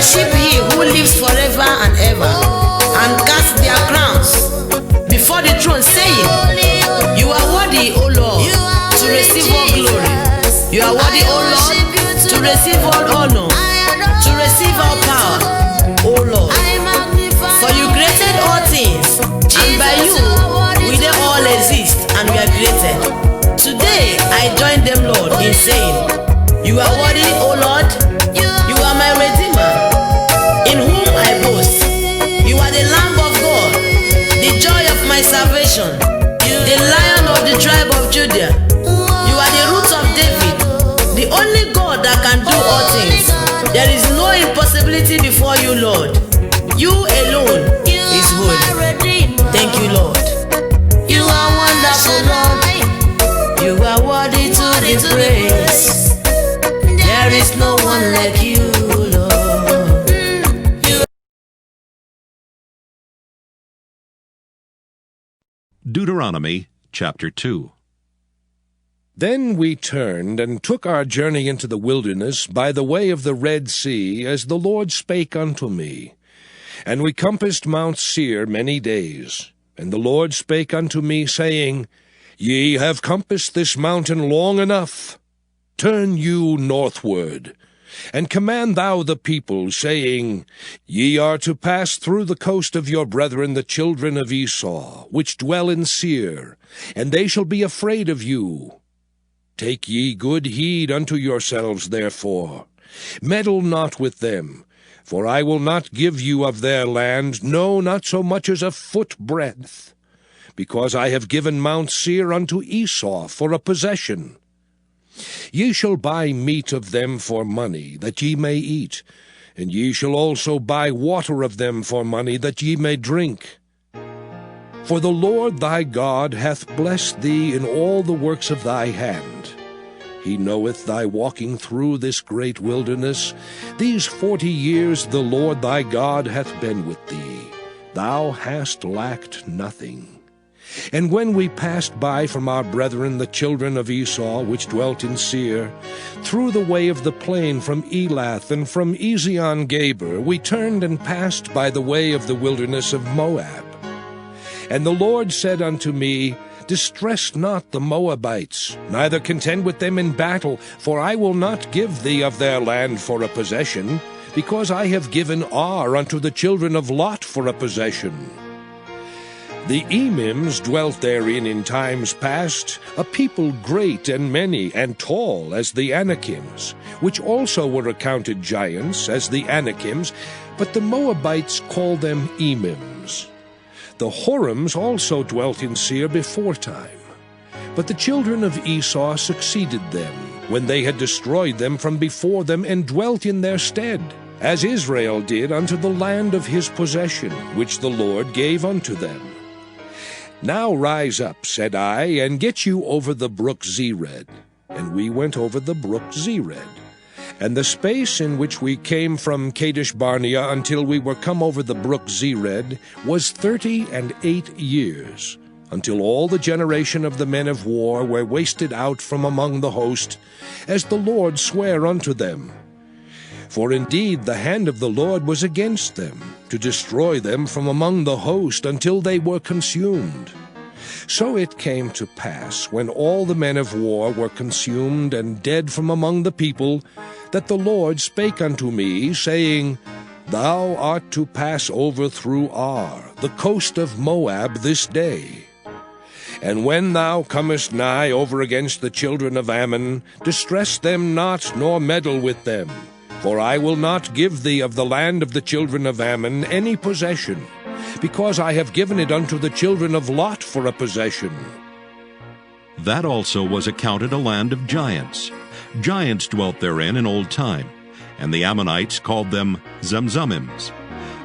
worship He who lives forever and ever, and cast their crowns before the throne, saying, You are worthy, O Lord, to receive all glory. You are worthy, O Lord, to receive all honor, to receive all power, O Lord. For you created all things, and by you we they all exist and we are created. Today I join them, Lord, in saying, You are worthy, O Lord. You are my Redeemer, in whom I boast. You are the Lamb of God, the joy of my salvation, the Lion of the tribe of Judah. You are the root of David, the only God that can do all things. There is no impossibility before you, Lord. You alone is holy. Thank you, Lord. You are wonderful, Lord. You are worthy to be praised. There is no one like you, Lord. Deuteronomy chapter 2. Then we turned and took our journey into the wilderness by the way of the Red Sea, as the Lord spake unto me. And we compassed Mount Seir many days. And the Lord spake unto me, saying, Ye have compassed this mountain long enough. Turn you northward, and command thou the people, saying, Ye are to pass through the coast of your brethren the children of Esau, which dwell in Seir, and they shall be afraid of you. Take ye good heed unto yourselves, therefore. Meddle not with them, for I will not give you of their land, no, not so much as a foot breadth, because I have given Mount Seir unto Esau for a possession. Ye shall buy meat of them for money, that ye may eat, and ye shall also buy water of them for money, that ye may drink. For the Lord thy God hath blessed thee in all the works of thy hand. He knoweth thy walking through this great wilderness. These 40 years the Lord thy God hath been with thee. Thou hast lacked nothing. And when we passed by from our brethren the children of Esau, which dwelt in Seir, through the way of the plain from Elath and from Ezion-Geber, we turned and passed by the way of the wilderness of Moab. And the Lord said unto me, Distress not the Moabites, neither contend with them in battle, for I will not give thee of their land for a possession, because I have given Ar unto the children of Lot for a possession. The Emims dwelt therein in times past, a people great and many and tall as the Anakims, which also were accounted giants as the Anakims, but the Moabites called them Emims. The Horims also dwelt in Seir beforetime. But the children of Esau succeeded them, when they had destroyed them from before them, and dwelt in their stead, as Israel did unto the land of his possession, which the Lord gave unto them. Now rise up, said I, and get you over the brook Zered. And we went over the brook Zered. And the space in which we came from Kadesh-barnea until we were come over the brook Zered was 38 years, until all the generation of the men of war were wasted out from among the host, as the Lord sware unto them. For indeed the hand of the Lord was against them, to destroy them from among the host until they were consumed. So it came to pass, when all the men of war were consumed and dead from among the people, that the Lord spake unto me, saying, Thou art to pass over through Ar, the coast of Moab, this day. And when thou comest nigh over against the children of Ammon, distress them not, nor meddle with them. For I will not give thee of the land of the children of Ammon any possession, because I have given it unto the children of Lot for a possession. That also was accounted a land of giants. Giants dwelt therein in old time, and the Ammonites called them Zamzummims,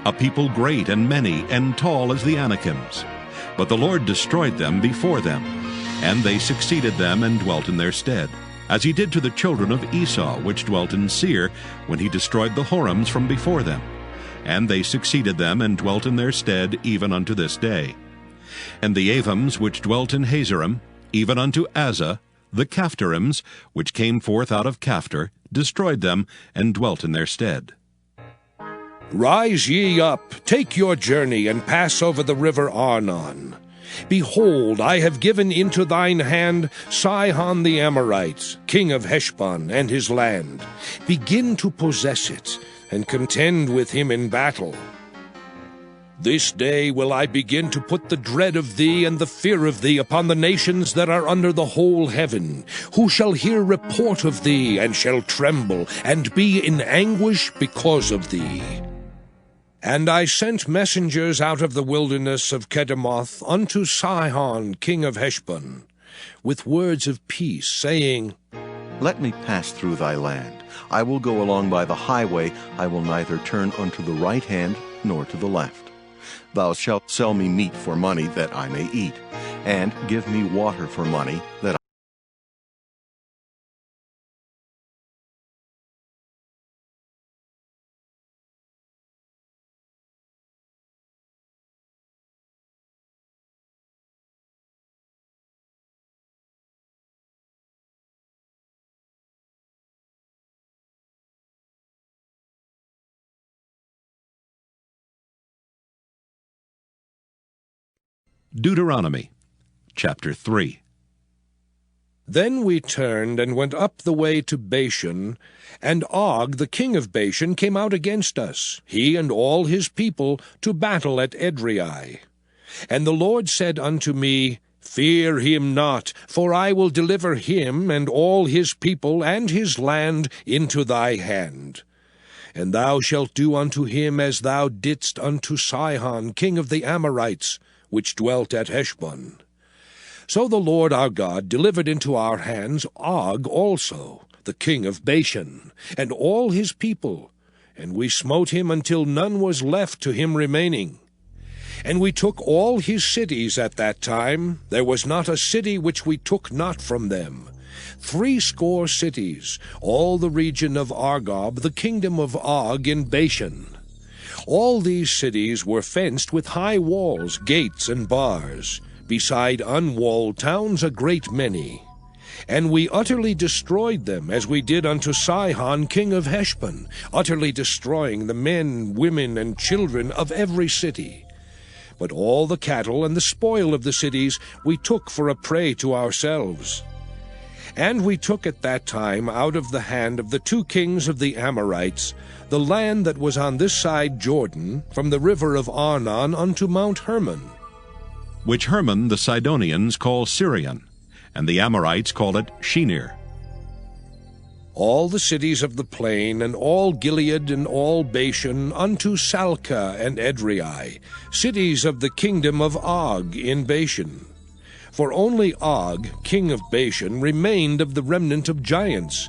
a people great and many and tall as the Anakims. But the Lord destroyed them before them, and they succeeded them and dwelt in their stead, as he did to the children of Esau, which dwelt in Seir, when he destroyed the Horims from before them. And they succeeded them and dwelt in their stead even unto this day. And the Avims, which dwelt in Hazerim, even unto Azza, the Caphtorims, which came forth out of Caphtor, destroyed them and dwelt in their stead. Rise ye up, take your journey, and pass over the river Arnon. Behold, I have given into thine hand Sihon the Amorite, king of Heshbon, and his land. Begin to possess it, and contend with him in battle. This day will I begin to put the dread of thee and the fear of thee upon the nations that are under the whole heaven, who shall hear report of thee, and shall tremble, and be in anguish because of thee. And I sent messengers out of the wilderness of Kedemoth unto Sihon king of Heshbon, with words of peace, saying, Let me pass through thy land. I will go along by the highway. I will neither turn unto the right hand nor to the left. Thou shalt sell me meat for money, that I may eat, and give me water for money, that Deuteronomy chapter 3. Then we turned and went up the way to Bashan, and Og the king of Bashan came out against us, he and all his people, to battle at Edrei. And the Lord said unto me, Fear him not, for I will deliver him and all his people and his land into thy hand. And thou shalt do unto him as thou didst unto Sihon king of the Amorites, which dwelt at Heshbon. So the Lord our God delivered into our hands Og also, the king of Bashan, and all his people, and we smote him until none was left to him remaining. And we took all his cities at that time. There was not a city which we took not from them. 80 cities, all the region of Argob, the kingdom of Og in Bashan. All these cities were fenced with high walls, gates, and bars, beside unwalled towns a great many. And we utterly destroyed them, as we did unto Sihon king of Heshbon, utterly destroying the men, women, and children of every city. But all the cattle and the spoil of the cities we took for a prey to ourselves. And we took at that time out of the hand of the 2 kings of the Amorites the land that was on this side Jordan, from the river of Arnon unto Mount Hermon, which Hermon the Sidonians call Syrian, and the Amorites call it Shinir. all the cities of the plain, and all Gilead, and all Bashan, unto Salcah and Edrei, cities of the kingdom of Og in Bashan. For only Og, king of Bashan, remained of the remnant of giants.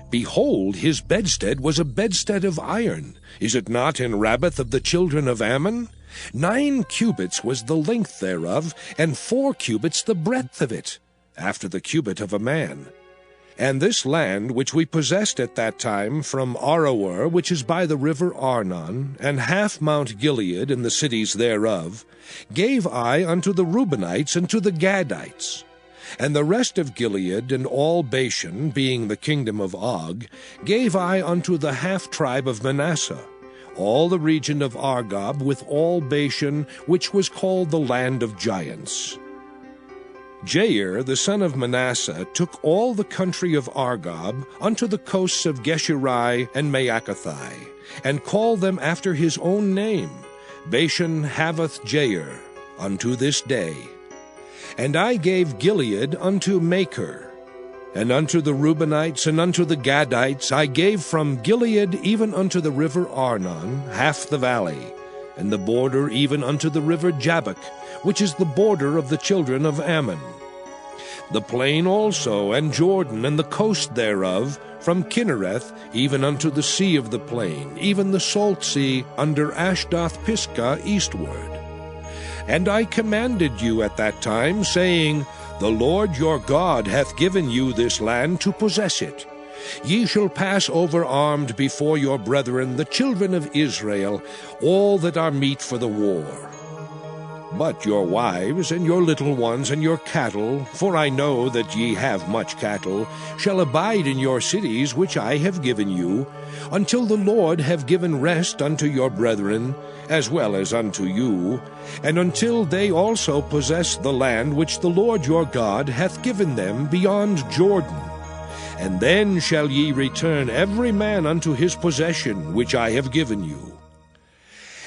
Behold, his bedstead was a bedstead of iron. Is it not in Rabbath of the children of Ammon? 9 cubits was the length thereof, and 4 cubits the breadth of it, after the cubit of a man. And this land which we possessed at that time from Aroer, which is by the river Arnon, and half Mount Gilead and the cities thereof, gave I unto the Reubenites and to the Gadites. And the rest of Gilead and all Bashan, being the kingdom of Og, gave I unto the half-tribe of Manasseh, all the region of Argob with all Bashan, which was called the land of giants. Jair, the son of Manasseh, took all the country of Argob unto the coasts of Geshuri and Maacathai, and called them after his own name, Bashan Havoth Jair, unto this day. And I gave Gilead unto Machir. And unto the Reubenites and unto the Gadites I gave from Gilead even unto the river Arnon half the valley, and the border even unto the river Jabbok, which is the border of the children of Ammon. The plain also, and Jordan, and the coast thereof, from Kinnereth even unto the sea of the plain, even the salt sea under Ashdoth-Pisgah eastward. And I commanded you at that time, saying, The Lord your God hath given you this land to possess it. Ye shall pass over armed before your brethren, the children of Israel, all that are meet for the war. But your wives, and your little ones, and your cattle, for I know that ye have much cattle, shall abide in your cities which I have given you, until the Lord have given rest unto your brethren, as well as unto you, and until they also possess the land which the Lord your God hath given them beyond Jordan. And then shall ye return every man unto his possession which I have given you.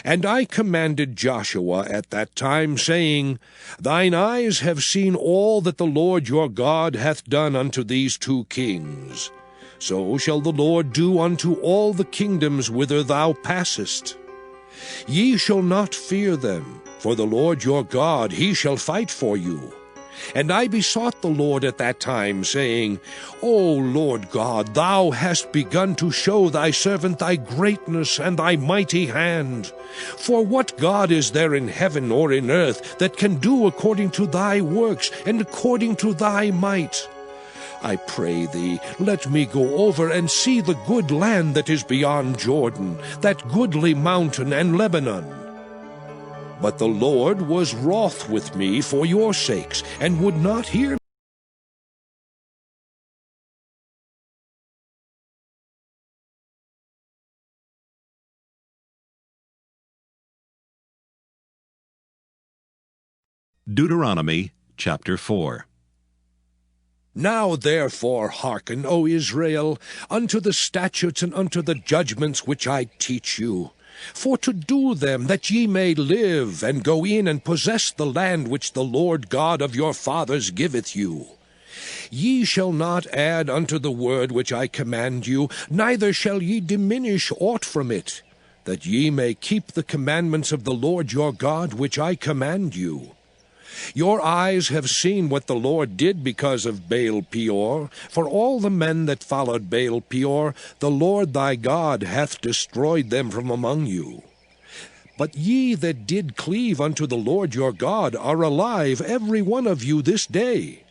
And I commanded Joshua at that time, saying, Thine eyes have seen all that the Lord your God hath done unto these 2 kings. So shall the Lord do unto all the kingdoms whither thou passest. Ye shall not fear them, for the Lord your God, he shall fight for you. And I besought the Lord at that time, saying, O Lord God, thou hast begun to show thy servant thy greatness and thy mighty hand. For what God is there in heaven or in earth that can do according to thy works and according to thy might? I pray thee, let me go over and see the good land that is beyond Jordan, that goodly mountain and Lebanon. But the Lord was wroth with me for your sakes, and would not hear me. Deuteronomy chapter 4. Now therefore hearken, O Israel, unto the statutes and unto the judgments which I teach you, for to do them, that ye may live, and go in and possess the land which the Lord God of your fathers giveth you. Ye shall not add unto the word which I command you, neither shall ye diminish aught from it, that ye may keep the commandments of the Lord your God which I command you. Your eyes have seen what the Lord did because of Baal Peor. For all the men that followed Baal Peor, the Lord thy God hath destroyed them from among you. But ye that did cleave unto the Lord your God are alive, every one of you this day.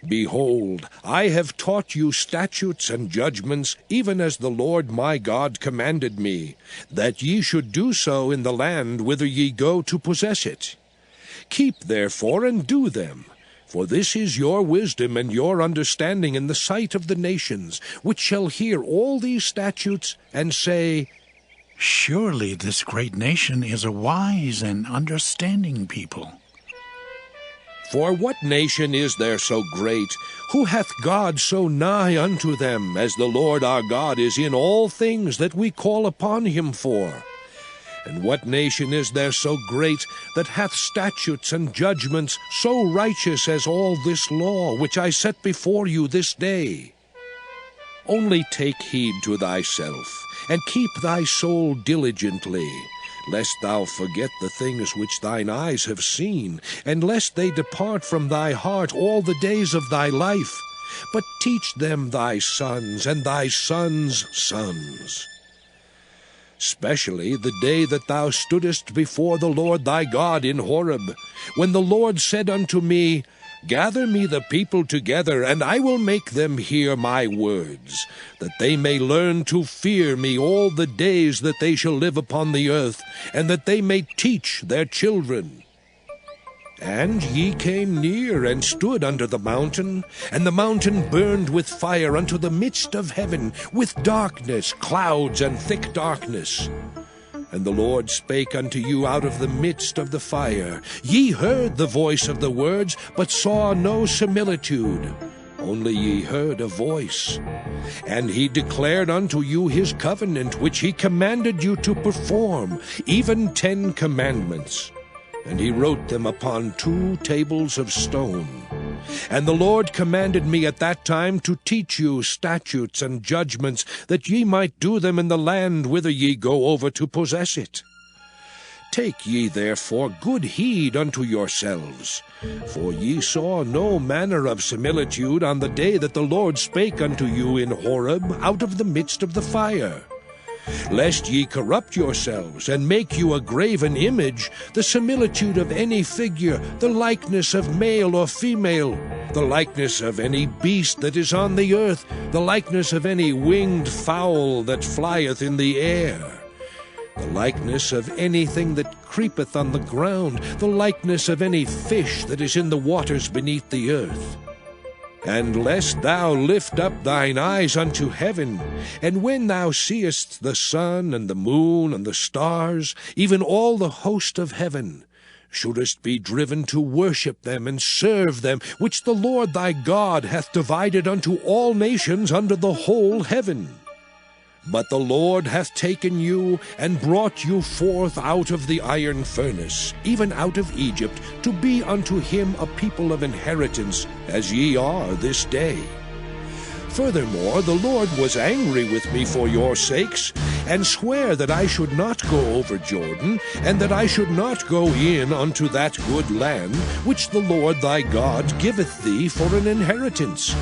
Behold, I have taught you statutes and judgments, even as the Lord my God commanded me, that ye should do so in the land whither ye go to possess it. Keep therefore and do them, for this is your wisdom and your understanding in the sight of the nations, which shall hear all these statutes, and say, Surely this great nation is a wise and understanding people. For what nation is there so great, who hath God so nigh unto them, as the Lord our God is in all things that we call upon him for? And what nation is there so great, that hath statutes and judgments so righteous as all this law, which I set before you this day? Only take heed to thyself, and keep thy soul diligently, lest thou forget the things which thine eyes have seen, and lest they depart from thy heart all the days of thy life. But teach them thy sons and thy sons' sons. Specially the day that thou stoodest before the Lord thy God in Horeb, when the Lord said unto me, Gather me the people together, and I will make them hear my words, that they may learn to fear me all the days that they shall live upon the earth, and that they may teach their children. And ye came near and stood under the mountain, and the mountain burned with fire unto the midst of heaven, with darkness, clouds, and thick darkness. And the Lord spake unto you out of the midst of the fire. Ye heard the voice of the words, but saw no similitude, only ye heard a voice. And he declared unto you his covenant, which he commanded you to perform, even 10 commandments. And he wrote them upon 2 tables of stone. And the Lord commanded me at that time to teach you statutes and judgments, that ye might do them in the land whither ye go over to possess it. Take ye therefore good heed unto yourselves, for ye saw no manner of similitude on the day that the Lord spake unto you in Horeb out of the midst of the fire. Lest ye corrupt yourselves, and make you a graven image, the similitude of any figure, the likeness of male or female, the likeness of any beast that is on the earth, the likeness of any winged fowl that flieth in the air. the likeness of anything that creepeth on the ground, the likeness of any fish that is in the waters beneath the earth. And lest thou lift up thine eyes unto heaven, and when thou seest the sun and the moon and the stars, even all the host of heaven, shouldest be driven to worship them and serve them, which the Lord thy God hath divided unto all nations under the whole heaven. But the Lord hath taken you and brought you forth out of the iron furnace, even out of Egypt, to be unto him a people of inheritance, as ye are this day. Furthermore, the Lord was angry with me for your sakes, and sware that I should not go over Jordan, and that I should not go in unto that good land, which the Lord thy God giveth thee for an inheritance.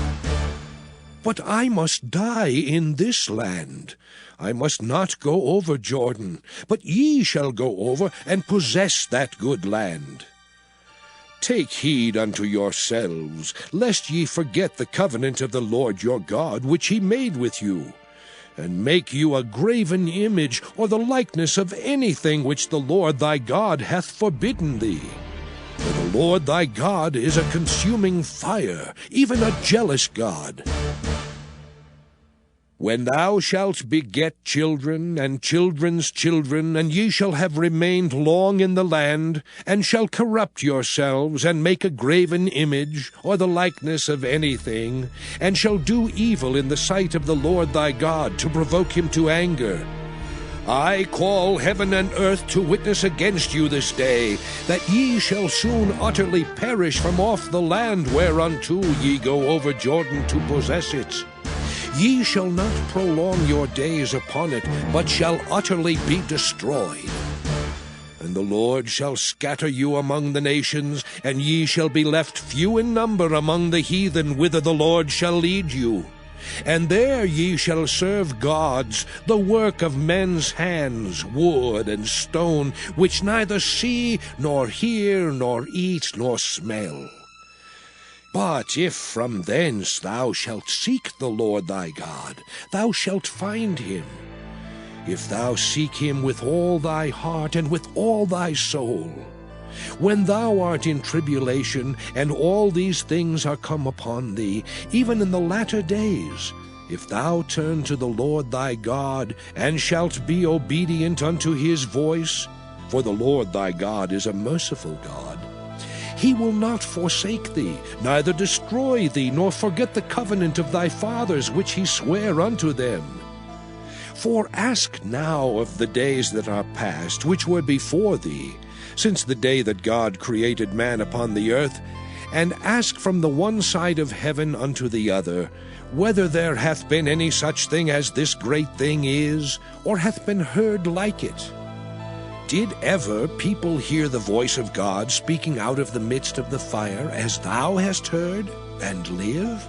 But I must die in this land. I must not go over Jordan, but ye shall go over and possess that good land. Take heed unto yourselves, lest ye forget the covenant of the Lord your God, which he made with you, and make you a graven image, or the likeness of anything which the Lord thy God hath forbidden thee. For the Lord thy God is a consuming fire, even a jealous God. When thou shalt beget children, and children's children, and ye shall have remained long in the land, and shall corrupt yourselves, and make a graven image, or the likeness of anything, and shall do evil in the sight of the Lord thy God, to provoke him to anger, I call heaven and earth to witness against you this day, that ye shall soon utterly perish from off the land whereunto ye go over Jordan to possess it. Ye shall not prolong your days upon it, but shall utterly be destroyed. And the Lord shall scatter you among the nations, and ye shall be left few in number among the heathen, whither the Lord shall lead you. And there ye shall serve gods, the work of men's hands, wood and stone, which neither see, nor hear, nor eat, nor smell. But if from thence thou shalt seek the Lord thy God, thou shalt find him. If thou seek him with all thy heart and with all thy soul. When thou art in tribulation, and all these things are come upon thee, even in the latter days, if thou turn to the Lord thy God, and shalt be obedient unto his voice, for the Lord thy God is a merciful God, he will not forsake thee, neither destroy thee, nor forget the covenant of thy fathers which he sware unto them. For ask now of the days that are past, which were before thee, since the day that God created man upon the earth, and ask from the one side of heaven unto the other, whether there hath been any such thing as this great thing is, or hath been heard like it. Did ever people hear the voice of God speaking out of the midst of the fire, as thou hast heard, and live?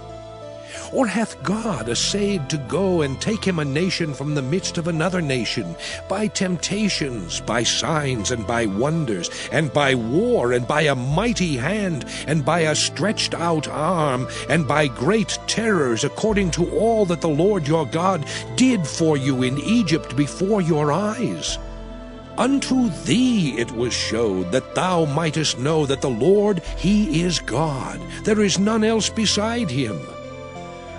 Or hath God essayed to go and take him a nation from the midst of another nation, by temptations, by signs, and by wonders, and by war, and by a mighty hand, and by a stretched out arm, and by great terrors, according to all that the Lord your God did for you in Egypt before your eyes? Unto thee it was showed, that thou mightest know that the Lord, he is God. There is none else beside him.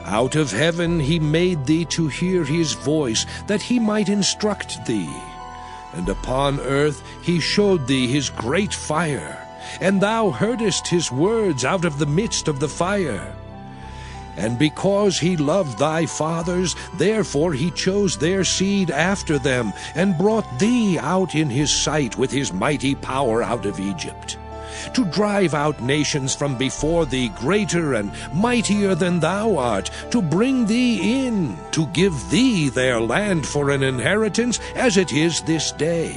Out of heaven he made thee to hear his voice, that he might instruct thee. And upon earth he showed thee his great fire, and thou heardest his words out of the midst of the fire. And because he loved thy fathers, therefore he chose their seed after them, and brought thee out in his sight with his mighty power out of Egypt, to drive out nations from before thee greater and mightier than thou art, to bring thee in, to give thee their land for an inheritance, as it is this day.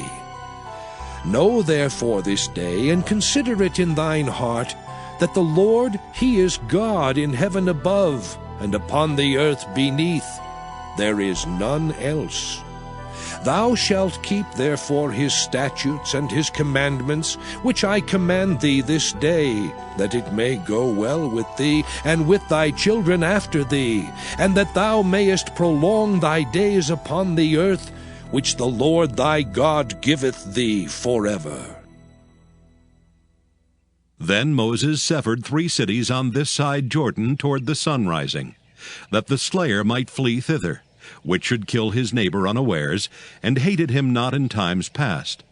Know therefore this day, and consider it in thine heart, that the Lord, he is God in heaven above, and upon the earth beneath. There is none else. Thou shalt keep therefore his statutes and his commandments, which I command thee this day, that it may go well with thee, and with thy children after thee, and that thou mayest prolong thy days upon the earth, which the Lord thy God giveth thee forever. Then Moses severed 3 cities on this side Jordan toward the sun rising, that the slayer might flee thither, which should kill his neighbor unawares, and hated him not in times past,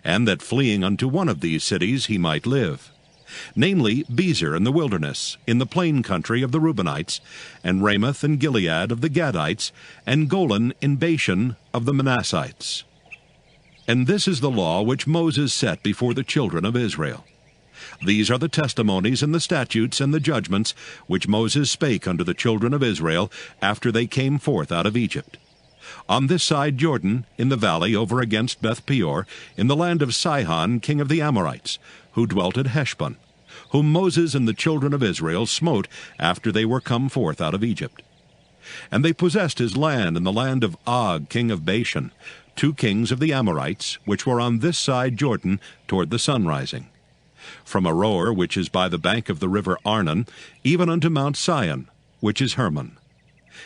and that fleeing unto one of these cities he might live, namely Bezer in the wilderness, in the plain country of the Reubenites, and Ramoth and Gilead of the Gadites, and Golan in Bashan of the Manassites. And this is the law which Moses set before the children of Israel. These are the testimonies and the statutes and the judgments which Moses spake unto the children of Israel after they came forth out of Egypt. On this side Jordan, in the valley over against Beth Peor, in the land of Sihon king of the Amorites, who dwelt at Heshbon, whom Moses and the children of Israel smote after they were come forth out of Egypt. And they possessed his land in the land of Og king of Bashan, 2 kings of the Amorites, which were on this side Jordan toward the sun rising, from Aroer, which is by the bank of the river Arnon, even unto Mount Sion, which is Hermon,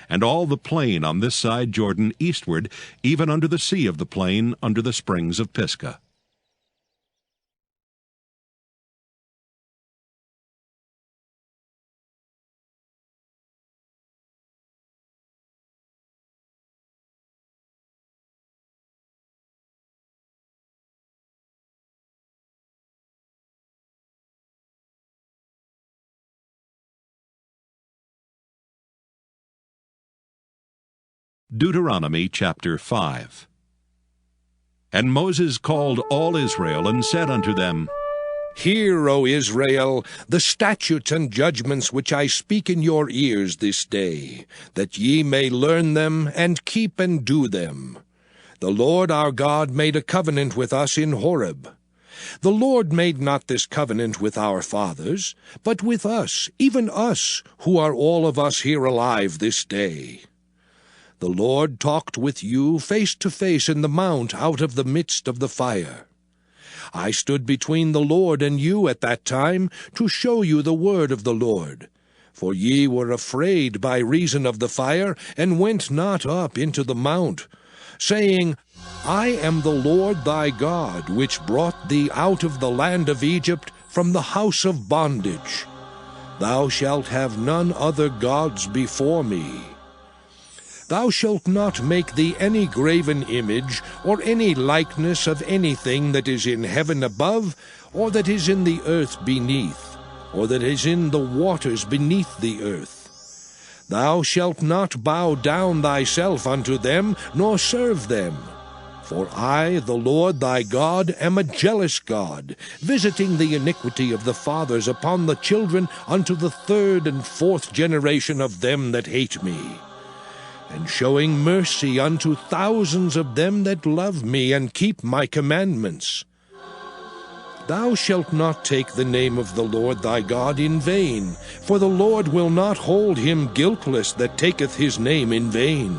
and all the plain on this side Jordan eastward, even unto the sea of the plain, under the springs of Pisgah. Deuteronomy chapter 5. And Moses called all Israel, and said unto them, Hear, O Israel, the statutes and judgments which I speak in your ears this day, that ye may learn them, and keep and do them. The Lord our God made a covenant with us in Horeb. The Lord made not this covenant with our fathers, but with us, even us, who are all of us here alive this day. The Lord talked with you face to face in the mount out of the midst of the fire. I stood between the Lord and you at that time to show you the word of the Lord. For ye were afraid by reason of the fire, and went not up into the mount, saying, I am the Lord thy God, which brought thee out of the land of Egypt from the house of bondage. Thou shalt have none other gods before me. Thou shalt not make thee any graven image, or any likeness of anything that is in heaven above, or that is in the earth beneath, or that is in the waters beneath the earth. Thou shalt not bow down thyself unto them, nor serve them. For I, the Lord thy God, am a jealous God, visiting the iniquity of the fathers upon the children unto the 3rd and 4th generation of them that hate me, and showing mercy unto thousands of them that love me and keep my commandments. Thou shalt not take the name of the Lord thy God in vain, for the Lord will not hold him guiltless that taketh his name in vain.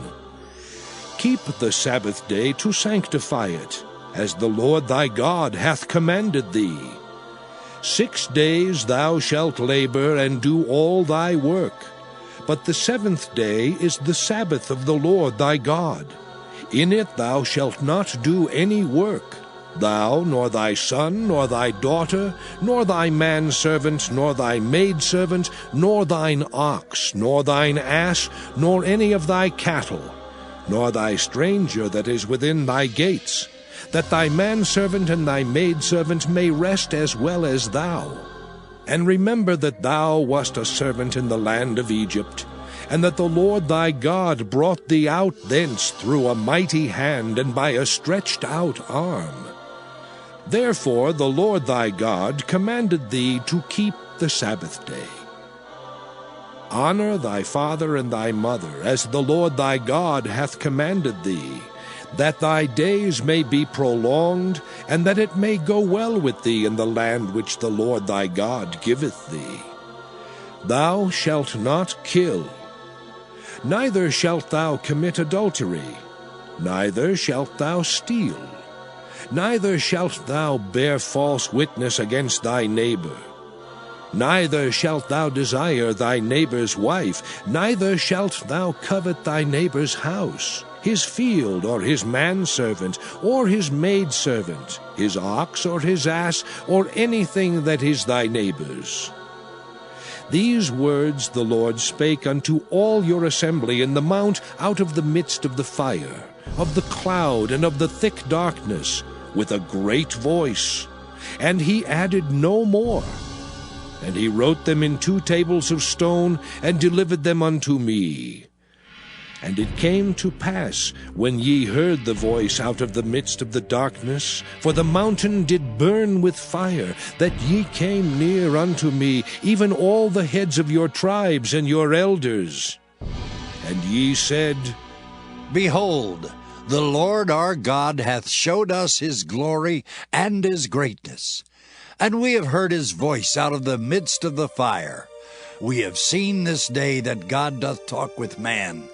Keep the Sabbath day to sanctify it, as the Lord thy God hath commanded thee. 6 days thou shalt labor and do all thy work, but the 7th day is the Sabbath of the Lord thy God. In it thou shalt not do any work, thou, nor thy son, nor thy daughter, nor thy manservant, nor thy maidservant, nor thine ox, nor thine ass, nor any of thy cattle, nor thy stranger that is within thy gates, that thy manservant and thy maidservant may rest as well as thou. And remember that thou wast a servant in the land of Egypt, and that the Lord thy God brought thee out thence through a mighty hand and by a stretched out arm. Therefore the Lord thy God commanded thee to keep the Sabbath day. Honor thy father and thy mother, as the Lord thy God hath commanded thee, that thy days may be prolonged, and that it may go well with thee in the land which the Lord thy God giveth thee. Thou shalt not kill, neither shalt thou commit adultery, neither shalt thou steal, neither shalt thou bear false witness against thy neighbor, neither shalt thou desire thy neighbor's wife, neither shalt thou covet thy neighbor's house, his field or his manservant or his maidservant, his ox or his ass, or anything that is thy neighbor's. These words the Lord spake unto all your assembly in the mount out of the midst of the fire, of the cloud, and of the thick darkness, with a great voice. And he added no more. And he wrote them in 2 tables of stone, and delivered them unto me. And it came to pass, when ye heard the voice out of the midst of the darkness, for the mountain did burn with fire, that ye came near unto me, even all the heads of your tribes and your elders. And ye said, Behold, the Lord our God hath showed us his glory and his greatness. And we have heard his voice out of the midst of the fire. We have seen this day that God doth talk with man,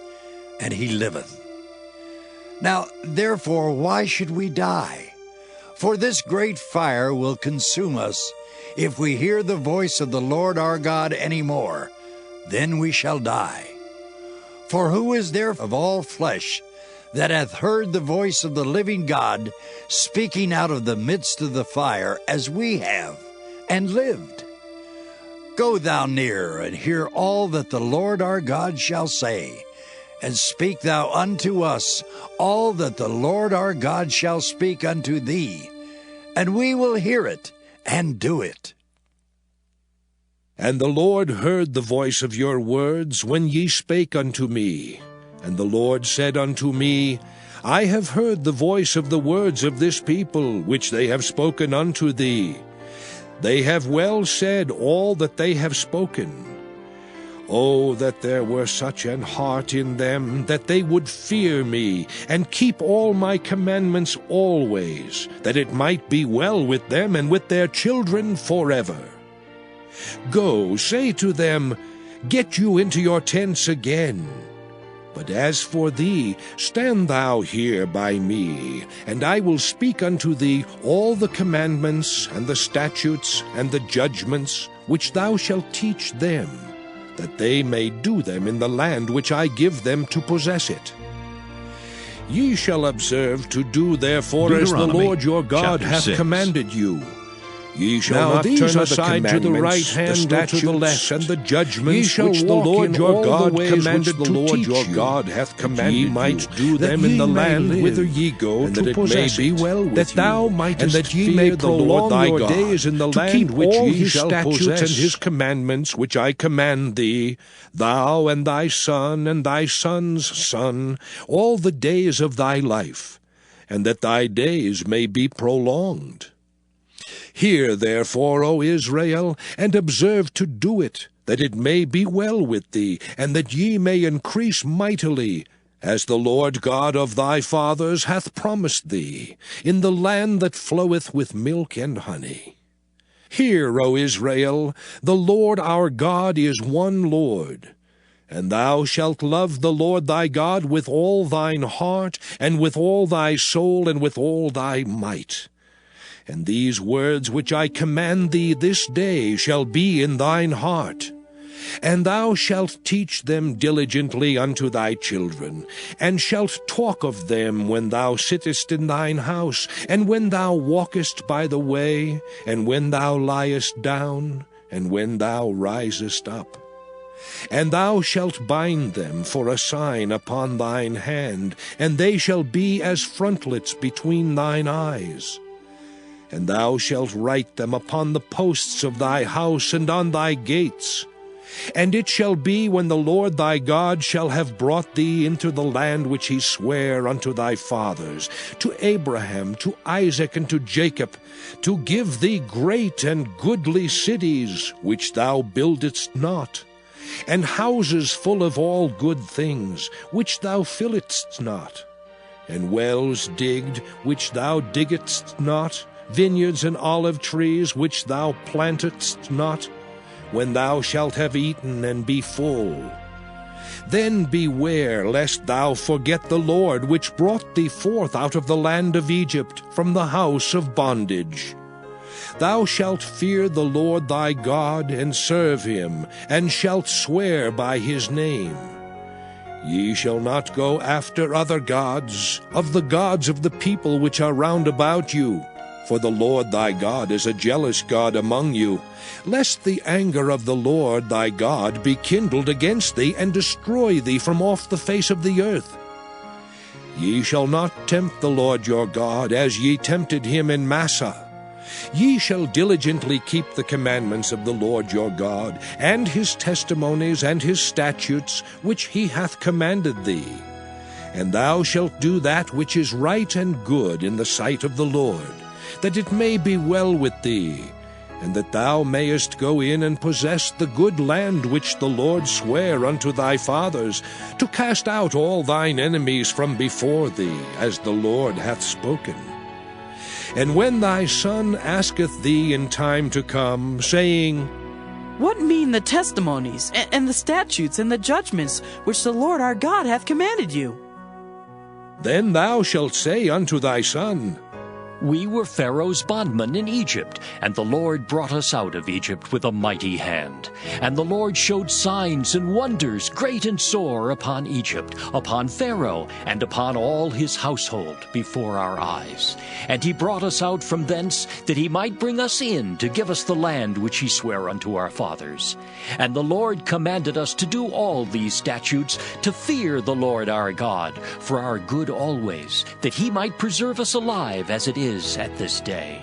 and he liveth. Now therefore why should we die? For this great fire will consume us. If we hear the voice of the Lord our God any more, then we shall die. For who is there of all flesh that hath heard the voice of the living God speaking out of the midst of the fire, as we have, and lived? Go thou near, and hear all that the Lord our God shall say, and speak thou unto us all that the Lord our God shall speak unto thee, and we will hear it and do it. And the Lord heard the voice of your words when ye spake unto me. And the Lord said unto me, I have heard the voice of the words of this people, which they have spoken unto thee. They have well said all that they have spoken. Oh, that there were such an heart in them, that they would fear me, and keep all my commandments always, that it might be well with them and with their children forever. Go, say to them, Get you into your tents again. But as for thee, stand thou here by me, and I will speak unto thee all the commandments, and the statutes, and the judgments, which thou shalt teach them, that they may do them in the land which I give them to possess it. Ye shall observe to do therefore as the Deuteronomy, Lord your God chapter hath 6. commanded you. Ye shall not turn aside to the right hand or to the left, and the judgments which the Lord your God commanded the Lord your God hath commanded ye might do them in the land whither ye go, and that it may be well with you, that thou mightest and that ye may prolong your days in the land which ye shall possess, and his commandments which I command thee, thou and thy son and thy son's son, all the days of thy life, and that thy days may be prolonged. Hear therefore, O Israel, and observe to do it, that it may be well with thee, and that ye may increase mightily, as the Lord God of thy fathers hath promised thee, in the land that floweth with milk and honey. Hear, O Israel, the Lord our God is one Lord. And thou shalt love the Lord thy God with all thine heart, and with all thy soul, and with all thy might. And these words which I command thee this day shall be in thine heart. And thou shalt teach them diligently unto thy children, and shalt talk of them when thou sittest in thine house, and when thou walkest by the way, and when thou liest down, and when thou risest up. And thou shalt bind them for a sign upon thine hand, and they shall be as frontlets between thine eyes. And thou shalt write them upon the posts of thy house and on thy gates. And it shall be, when the Lord thy God shall have brought thee into the land which he sware unto thy fathers, to Abraham, to Isaac, and to Jacob, to give thee great and goodly cities, which thou buildedst not, and houses full of all good things, which thou filledst not, and wells digged, which thou diggedst not, vineyards and olive trees, which thou plantedst not, when thou shalt have eaten and be full. Then beware lest thou forget the Lord, which brought thee forth out of the land of Egypt, from the house of bondage. Thou shalt fear the Lord thy God, and serve him, and shalt swear by his name. Ye shall not go after other gods, of the gods of the people which are round about you. For the Lord thy God is a jealous God among you, lest the anger of the Lord thy God be kindled against thee, and destroy thee from off the face of the earth. Ye shall not tempt the Lord your God, as ye tempted him in Massah. Ye shall diligently keep the commandments of the Lord your God, and his testimonies and his statutes, which he hath commanded thee. And thou shalt do that which is right and good in the sight of the Lord, that it may be well with thee, and that thou mayest go in and possess the good land which the Lord sware unto thy fathers, to cast out all thine enemies from before thee, as the Lord hath spoken. And when thy son asketh thee in time to come, saying, What mean the testimonies, and the statutes, and the judgments, which the Lord our God hath commanded you? Then thou shalt say unto thy son, We were Pharaoh's bondmen in Egypt, and the Lord brought us out of Egypt with a mighty hand. And the Lord showed signs and wonders great and sore upon Egypt, upon Pharaoh, and upon all his household before our eyes. And he brought us out from thence, that he might bring us in to give us the land which he sware unto our fathers. And the Lord commanded us to do all these statutes, to fear the Lord our God, for our good always, that he might preserve us alive as it is at this day.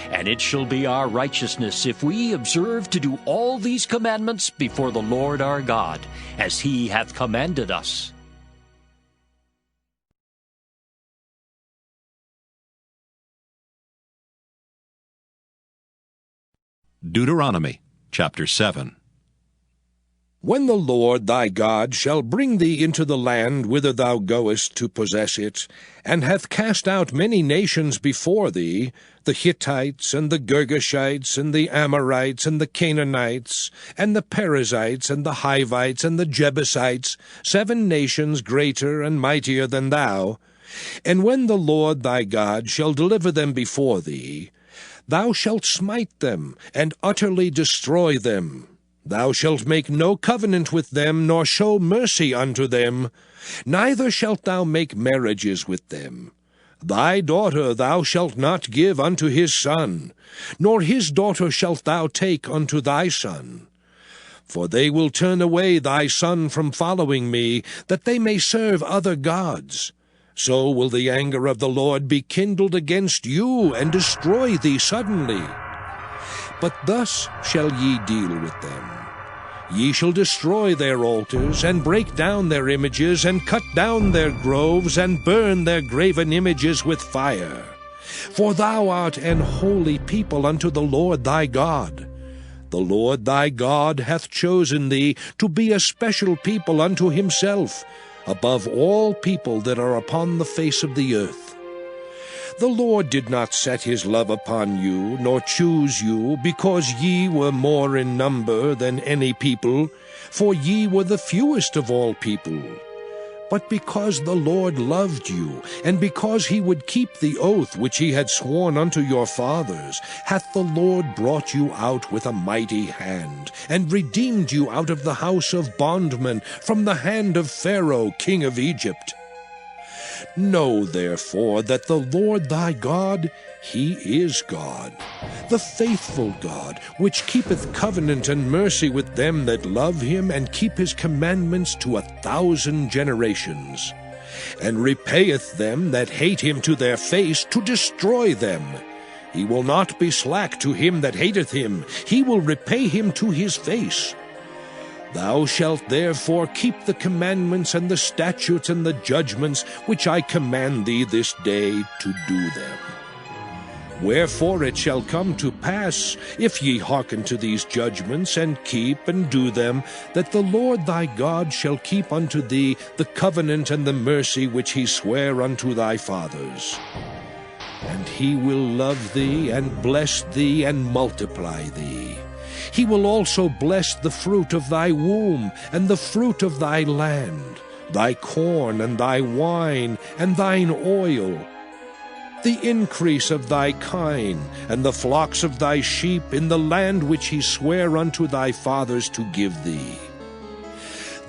And it shall be our righteousness if we observe to do all these commandments before the Lord our God, as he hath commanded us. Deuteronomy chapter 7. When the Lord thy God shall bring thee into the land whither thou goest to possess it, and hath cast out many nations before thee, the Hittites, and the Girgashites, and the Amorites, and the Canaanites, and the Perizzites, and the Hivites, and the Jebusites, 7 nations greater and mightier than thou, and when the Lord thy God shall deliver them before thee, thou shalt smite them, and utterly destroy them. Thou shalt make no covenant with them, nor show mercy unto them, neither shalt thou make marriages with them. Thy daughter thou shalt not give unto his son, nor his daughter shalt thou take unto thy son. For they will turn away thy son from following me, that they may serve other gods. So will the anger of the Lord be kindled against you, and destroy thee suddenly. But thus shall ye deal with them. Ye shall destroy their altars, and break down their images, and cut down their groves, and burn their graven images with fire. For thou art an holy people unto the Lord thy God. The Lord thy God hath chosen thee to be a special people unto himself, above all people that are upon the face of the earth. The Lord did not set his love upon you, nor choose you, because ye were more in number than any people, for ye were the fewest of all people. But because the Lord loved you, and because he would keep the oath which he had sworn unto your fathers, hath the Lord brought you out with a mighty hand, and redeemed you out of the house of bondmen, from the hand of Pharaoh king of Egypt. Know therefore that the Lord thy God, he is God, the faithful God, which keepeth covenant and mercy with them that love him, and keep his commandments to 1,000 generations, and repayeth them that hate him to their face, to destroy them. He will not be slack to him that hateth him, he will repay him to his face. Thou shalt therefore keep the commandments and the statutes and the judgments which I command thee this day to do them. Wherefore it shall come to pass, if ye hearken to these judgments, and keep and do them, that the Lord thy God shall keep unto thee the covenant and the mercy which he sware unto thy fathers. And he will love thee, and bless thee, and multiply thee. He will also bless the fruit of thy womb, and the fruit of thy land, thy corn, and thy wine, and thine oil, the increase of thy kine, and the flocks of thy sheep, in the land which he sware unto thy fathers to give thee.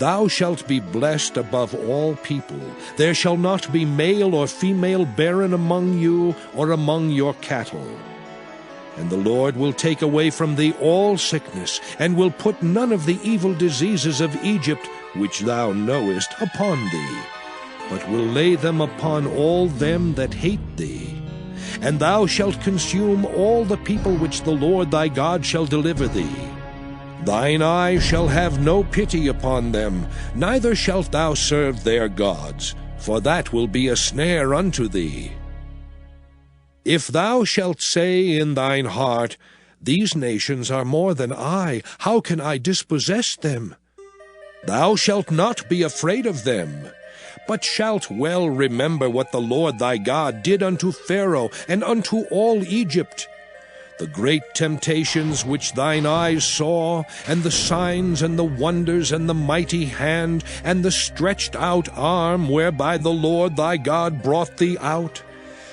Thou shalt be blessed above all people. There shall not be male or female barren among you or among your cattle. And the Lord will take away from thee all sickness, and will put none of the evil diseases of Egypt, which thou knowest, upon thee, but will lay them upon all them that hate thee. And thou shalt consume all the people which the Lord thy God shall deliver thee. Thine eye shall have no pity upon them, neither shalt thou serve their gods, for that will be a snare unto thee. If thou shalt say in thine heart, These nations are more than I, how can I dispossess them? Thou shalt not be afraid of them, but shalt well remember what the Lord thy God did unto Pharaoh and unto all Egypt, the great temptations which thine eyes saw, and the signs and the wonders and the mighty hand and the stretched out arm whereby the Lord thy God brought thee out.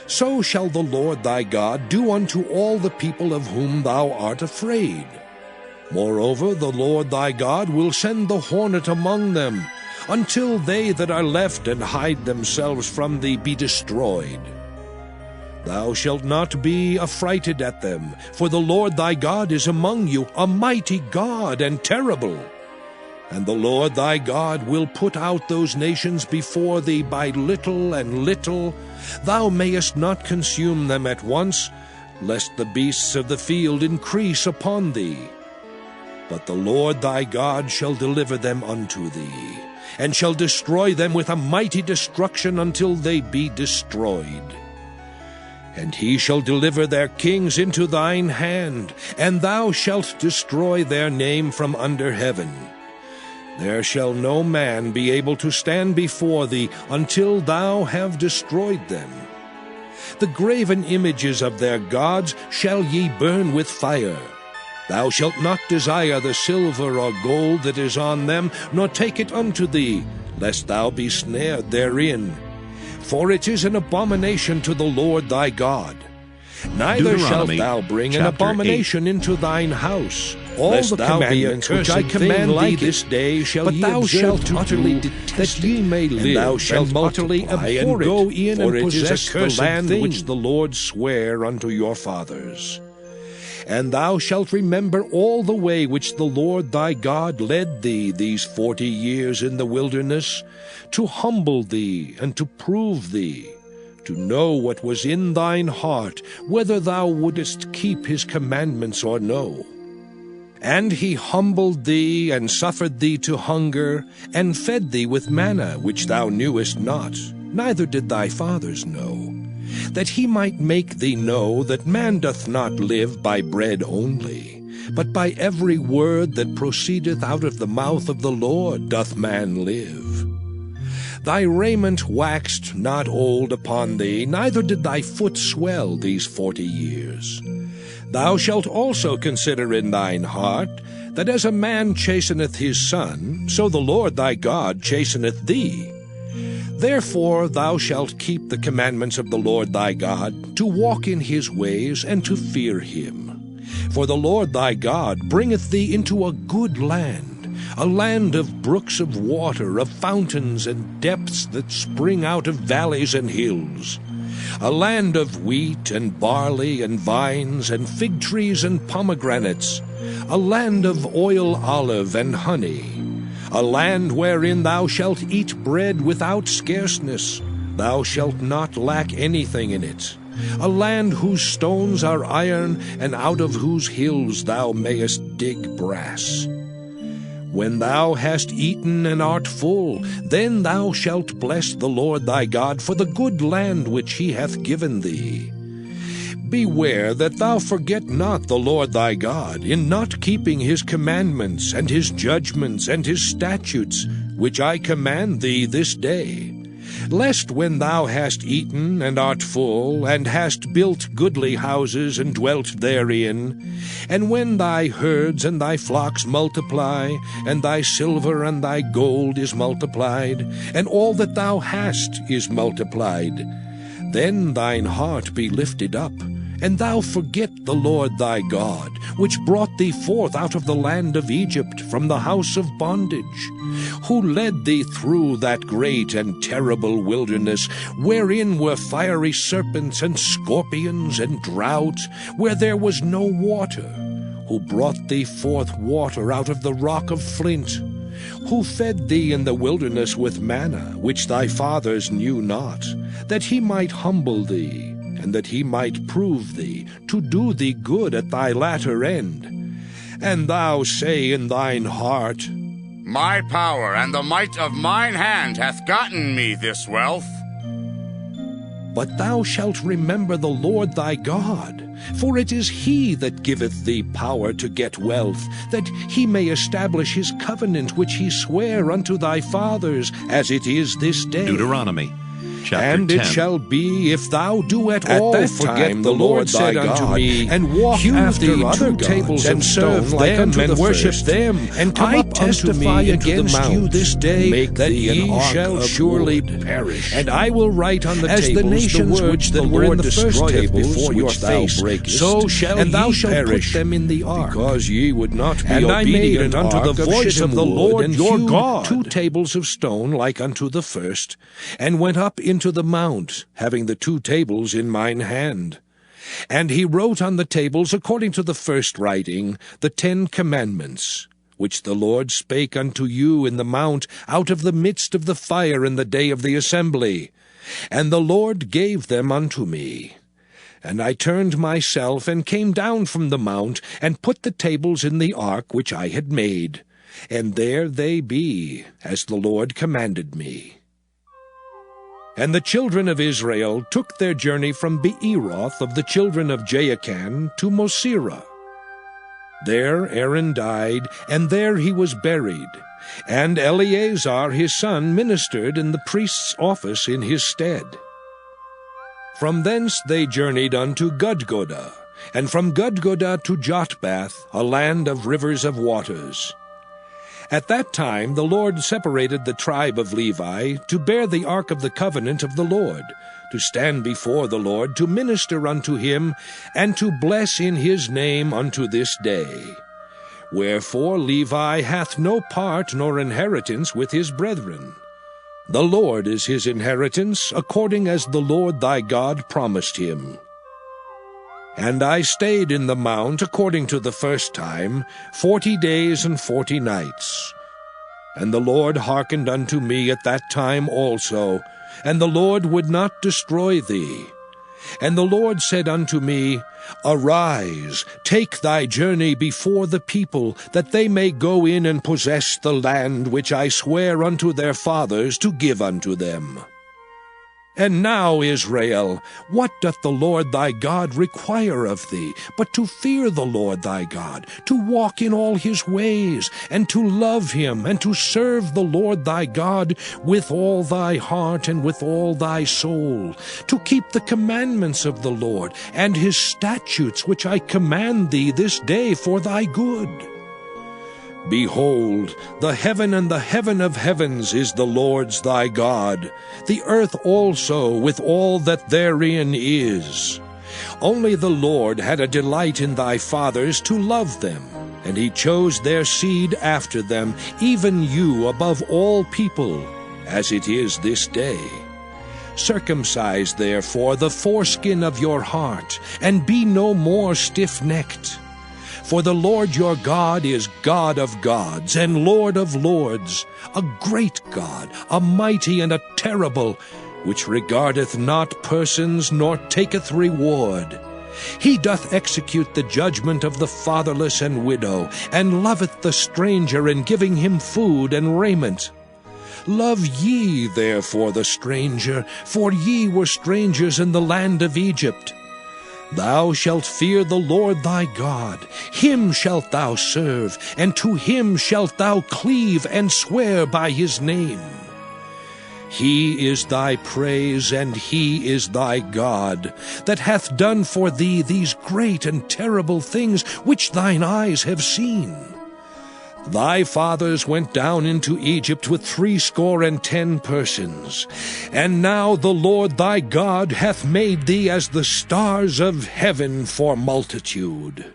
So shall the Lord thy God do unto all the people of whom thou art afraid. Moreover, the Lord thy God will send the hornet among them, until they that are left and hide themselves from thee be destroyed. Thou shalt not be affrighted at them, for the Lord thy God is among you, a mighty God and terrible. And the Lord thy God will put out those nations before thee by little and little. Thou mayest not consume them at once, lest the beasts of the field increase upon thee. But the Lord thy God shall deliver them unto thee, and shall destroy them with a mighty destruction until they be destroyed. And he shall deliver their kings into thine hand, and thou shalt destroy their name from under heaven. There shall no man be able to stand before thee until thou have destroyed them. The graven images of their gods shall ye burn with fire. Thou shalt not desire the silver or gold that is on them, nor take it unto thee, lest thou be snared therein. For it is an abomination to the Lord thy God. Neither shalt Deuteronomy, thou bring an chapter abomination into thine house. All Lest the thou be commandments a which I cursed command thing like thee this day shall but ye thou observe shalt to utterly do, detest that ye it, may and live, thou shalt and utterly multiply abhor and go it, in for and it is possess a the cursed land thing which which the Lord sware unto your fathers. And thou shalt remember all the way which the Lord thy God led thee these 40 years in the wilderness, to humble thee and to prove thee, to know what was in thine heart, whether thou wouldest keep his commandments or no. And he humbled thee, and suffered thee to hunger, and fed thee with manna which thou knewest not, neither did thy fathers know, that he might make thee know that man doth not live by bread only, but by every word that proceedeth out of the mouth of the Lord doth man live. Thy raiment waxed not old upon thee, neither did thy foot swell these 40 years. Thou shalt also consider in thine heart, that as a man chasteneth his son, so the Lord thy God chasteneth thee. Therefore thou shalt keep the commandments of the Lord thy God, to walk in his ways, and to fear him. For the Lord thy God bringeth thee into a good land, a land of brooks of water, of fountains and depths that spring out of valleys and hills, a land of wheat and barley and vines and fig trees and pomegranates, a land of oil olive and honey, a land wherein thou shalt eat bread without scarceness, thou shalt not lack anything in it, a land whose stones are iron, and out of whose hills thou mayest dig brass. When thou hast eaten and art full, then thou shalt bless the Lord thy God for the good land which he hath given thee. Beware that thou forget not the Lord thy God, in not keeping his commandments, and his judgments, and his statutes, which I command thee this day, lest when thou hast eaten and art full, and hast built goodly houses and dwelt therein, and when thy herds and thy flocks multiply, and thy silver and thy gold is multiplied, and all that thou hast is multiplied, then thine heart be lifted up, and thou forget the Lord thy God, which brought thee forth out of the land of Egypt from the house of bondage, who led thee through that great and terrible wilderness, wherein were fiery serpents and scorpions and drought, where there was no water, who brought thee forth water out of the rock of flint, who fed thee in the wilderness with manna, which thy fathers knew not, that he might humble thee, and that he might prove thee, to do thee good at thy latter end. And thou say in thine heart, My power and the might of mine hand hath gotten me this wealth. But thou shalt remember the Lord thy God, for it is he that giveth thee power to get wealth, that he may establish his covenant which he sware unto thy fathers, as it is this day. Deuteronomy chapter And 10. it shall be, if thou do at all that forget time the Lord said unto me, and walk after other tables and serve them and worship them, and come up testify against you this day, that ye shall surely perish. And I will write on the tables the nations which the Lord destroyeth before your face, so shall and thou shalt put them in the ark, because ye would not be obedient unto the voice of the Lord your God. 2 tables of stone like unto the first, and went up into the mount, having the 2 tables in mine hand. And he wrote on the tables, according to the first writing, the 10 commandments, which the Lord spake unto you in the mount out of the midst of the fire in the day of the assembly. And the Lord gave them unto me. And I turned myself, and came down from the mount, and put the tables in the ark which I had made. And there they be, as the Lord commanded me. And the children of Israel took their journey from Beeroth of the children of Jaakan to Mosera. There Aaron died, and there he was buried, and Eleazar his son ministered in the priest's office in his stead. From thence they journeyed unto Gudgodah, and from Gudgodah to Jotbath, a land of rivers of waters. At that time the Lord separated the tribe of Levi to bear the ark of the covenant of the Lord, to stand before the Lord, to minister unto him, and to bless in his name unto this day. Wherefore Levi hath no part nor inheritance with his brethren. The Lord is his inheritance, according as the Lord thy God promised him. And I stayed in the mount, according to the first time, 40 days and 40 nights. And the Lord hearkened unto me at that time also, and the Lord would not destroy thee. And the Lord said unto me, Arise, take thy journey before the people, that they may go in and possess the land which I sware unto their fathers to give unto them. And now, Israel, what doth the Lord thy God require of thee, but to fear the Lord thy God, to walk in all his ways, and to love him, and to serve the Lord thy God with all thy heart and with all thy soul, to keep the commandments of the Lord, and his statutes which I command thee this day for thy good? Behold, the heaven and the heaven of heavens is the Lord's thy God, the earth also with all that therein is. Only the Lord had a delight in thy fathers to love them, and he chose their seed after them, even you above all people, as it is this day. Circumcise therefore the foreskin of your heart, and be no more stiff-necked. For the Lord your God is God of gods and Lord of lords, a great God, a mighty and a terrible, which regardeth not persons nor taketh reward. He doth execute the judgment of the fatherless and widow, and loveth the stranger in giving him food and raiment. Love ye therefore the stranger, for ye were strangers in the land of Egypt. Thou shalt fear the Lord thy God, him shalt thou serve, and to him shalt thou cleave and swear by his name. He is thy praise, and he is thy God, that hath done for thee these great and terrible things which thine eyes have seen. Thy fathers went down into Egypt with 70 persons, and now the Lord thy God hath made thee as the stars of heaven for multitude.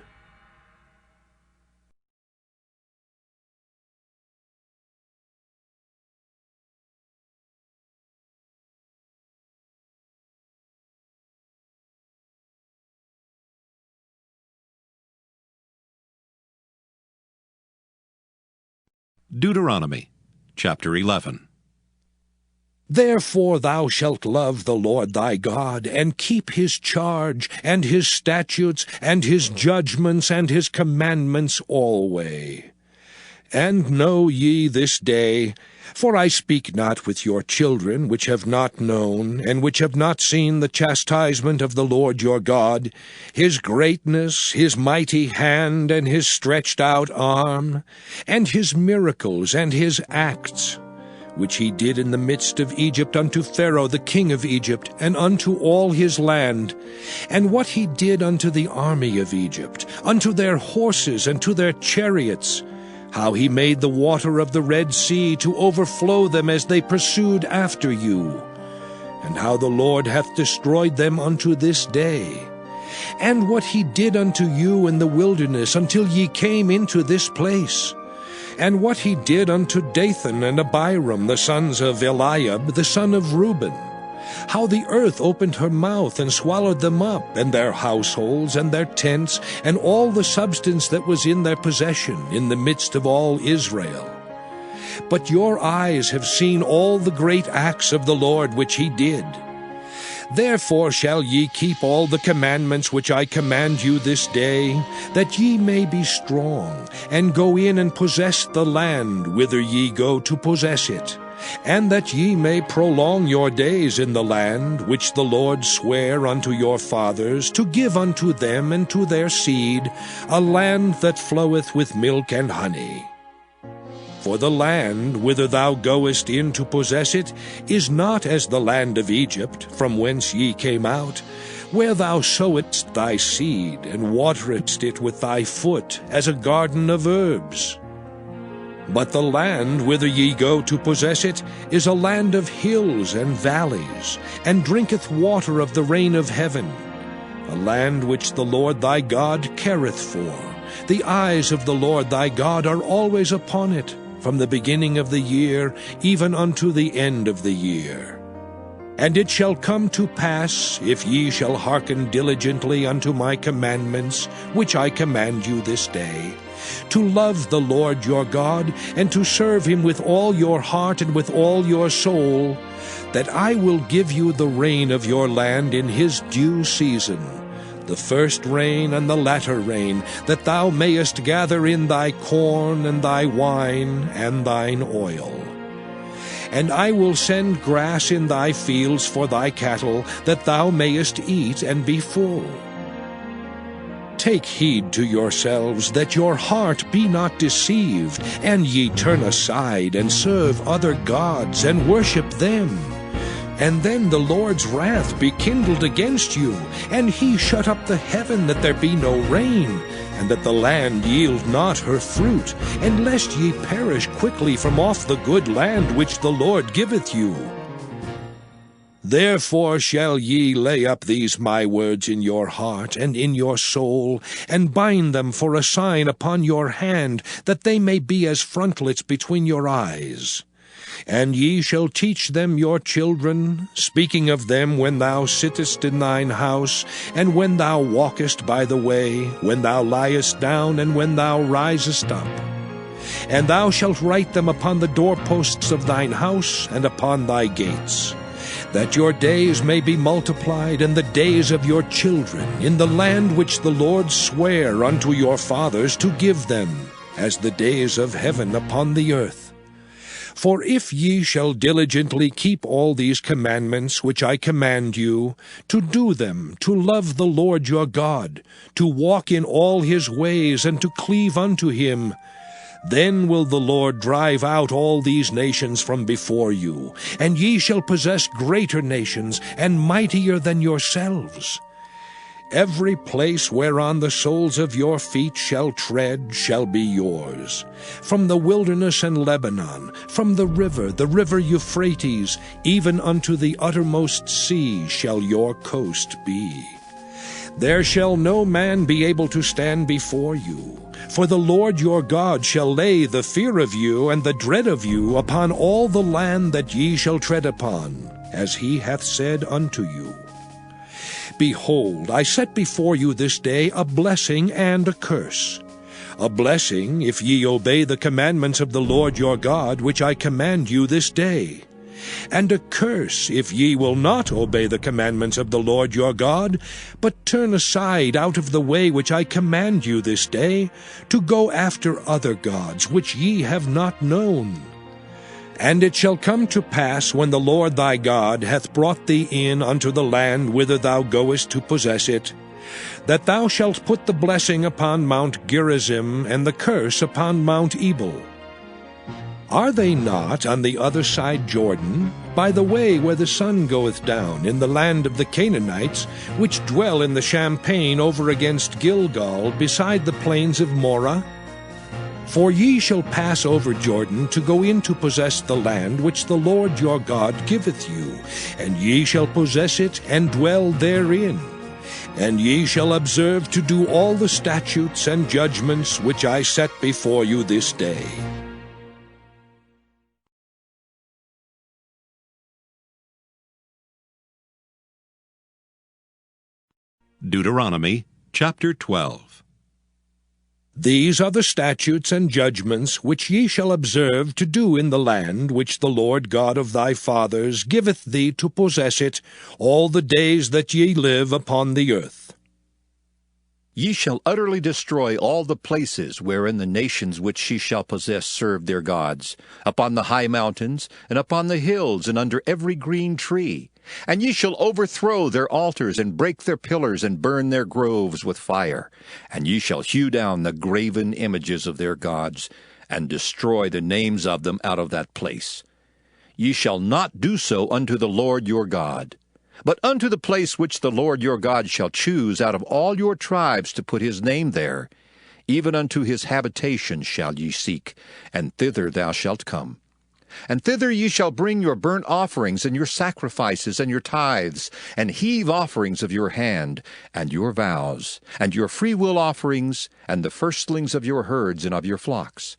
Deuteronomy chapter 11. Therefore thou shalt love the Lord thy God, and keep his charge, and his statutes, and his judgments, and his commandments alway. And know ye this day, for I speak not with your children, which have not known, and which have not seen the chastisement of the Lord your God, his greatness, his mighty hand, and his stretched out arm, and his miracles, and his acts, which he did in the midst of Egypt unto Pharaoh the king of Egypt, and unto all his land, and what he did unto the army of Egypt, unto their horses, and to their chariots, how he made the water of the Red Sea to overflow them as they pursued after you, and how the Lord hath destroyed them unto this day, and what he did unto you in the wilderness until ye came into this place, and what he did unto Dathan and Abiram, the sons of Eliab, the son of Reuben, how the earth opened her mouth and swallowed them up, and their households, and their tents, and all the substance that was in their possession, in the midst of all Israel. But your eyes have seen all the great acts of the Lord which he did. Therefore shall ye keep all the commandments which I command you this day, that ye may be strong, and go in and possess the land whither ye go to possess it, and that ye may prolong your days in the land which the Lord sware unto your fathers, to give unto them and to their seed, a land that floweth with milk and honey. For the land whither thou goest in to possess it is not as the land of Egypt, from whence ye came out, where thou sowest thy seed, and waterest it with thy foot, as a garden of herbs. But the land whither ye go to possess it is a land of hills and valleys, and drinketh water of the rain of heaven, a land which the Lord thy God careth for. The eyes of the Lord thy God are always upon it, from the beginning of the year even unto the end of the year. And it shall come to pass, if ye shall hearken diligently unto my commandments, which I command you this day, to love the Lord your God, and to serve him with all your heart and with all your soul, that I will give you the rain of your land in his due season, the first rain and the latter rain, that thou mayest gather in thy corn and thy wine and thine oil. And I will send grass in thy fields for thy cattle, that thou mayest eat and be full. Take heed to yourselves, that your heart be not deceived, and ye turn aside and serve other gods, and worship them. And then the Lord's wrath be kindled against you, and he shut up the heaven, that there be no rain, and that the land yield not her fruit, and lest ye perish quickly from off the good land which the Lord giveth you. Therefore shall ye lay up these my words in your heart and in your soul, and bind them for a sign upon your hand, that they may be as frontlets between your eyes. And ye shall teach them your children, speaking of them when thou sittest in thine house, and when thou walkest by the way, when thou liest down, and when thou risest up. And thou shalt write them upon the doorposts of thine house, and upon thy gates, that your days may be multiplied, and the days of your children, in the land which the Lord sware unto your fathers to give them, as the days of heaven upon the earth. For if ye shall diligently keep all these commandments which I command you, to do them, to love the Lord your God, to walk in all his ways, and to cleave unto him, then will the Lord drive out all these nations from before you, and ye shall possess greater nations, and mightier than yourselves. Every place whereon the soles of your feet shall tread shall be yours. From the wilderness and Lebanon, from the river Euphrates, even unto the uttermost sea shall your coast be. There shall no man be able to stand before you, for the Lord your God shall lay the fear of you and the dread of you upon all the land that ye shall tread upon, as he hath said unto you. Behold, I set before you this day a blessing and a curse. a blessing if ye obey the commandments of the Lord your God, which I command you this day, and a curse if ye will not obey the commandments of the Lord your God, but turn aside out of the way which I command you this day, to go after other gods which ye have not known. And it shall come to pass, when the Lord thy God hath brought thee in unto the land whither thou goest to possess it, that thou shalt put the blessing upon Mount Gerizim, and the curse upon Mount Ebal. Are they not on the other side Jordan, by the way where the sun goeth down, in the land of the Canaanites, which dwell in the champaign over against Gilgal, beside the plains of Morah? For ye shall pass over Jordan to go in to possess the land which the Lord your God giveth you, and ye shall possess it and dwell therein. And ye shall observe to do all the statutes and judgments which I set before you this day. Deuteronomy chapter 12. These are the statutes and judgments which ye shall observe to do in the land which the Lord God of thy fathers giveth thee to possess it all the days that ye live upon the earth. Ye shall utterly destroy all the places wherein the nations which ye shall possess serve their gods, upon the high mountains, and upon the hills, and under every green tree. And ye shall overthrow their altars, and break their pillars, and burn their groves with fire. And ye shall hew down the graven images of their gods, and destroy the names of them out of that place. Ye shall not do so unto the Lord your God, but unto the place which the Lord your God shall choose out of all your tribes to put his name there, even unto his habitation shall ye seek, and thither thou shalt come. And thither ye shall bring your burnt offerings, and your sacrifices, and your tithes, and heave offerings of your hand, and your vows, and your freewill offerings, and the firstlings of your herds and of your flocks.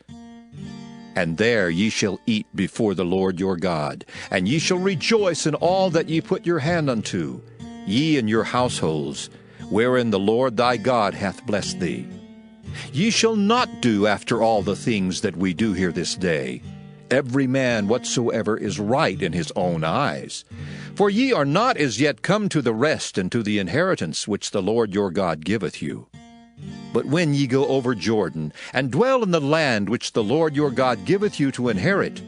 And there ye shall eat before the Lord your God, and ye shall rejoice in all that ye put your hand unto, ye and your households, wherein the Lord thy God hath blessed thee. Ye shall not do after all the things that we do here this day, every man whatsoever is right in his own eyes. For ye are not as yet come to the rest and to the inheritance which the Lord your God giveth you. But when ye go over Jordan, and dwell in the land which the Lord your God giveth you to inherit,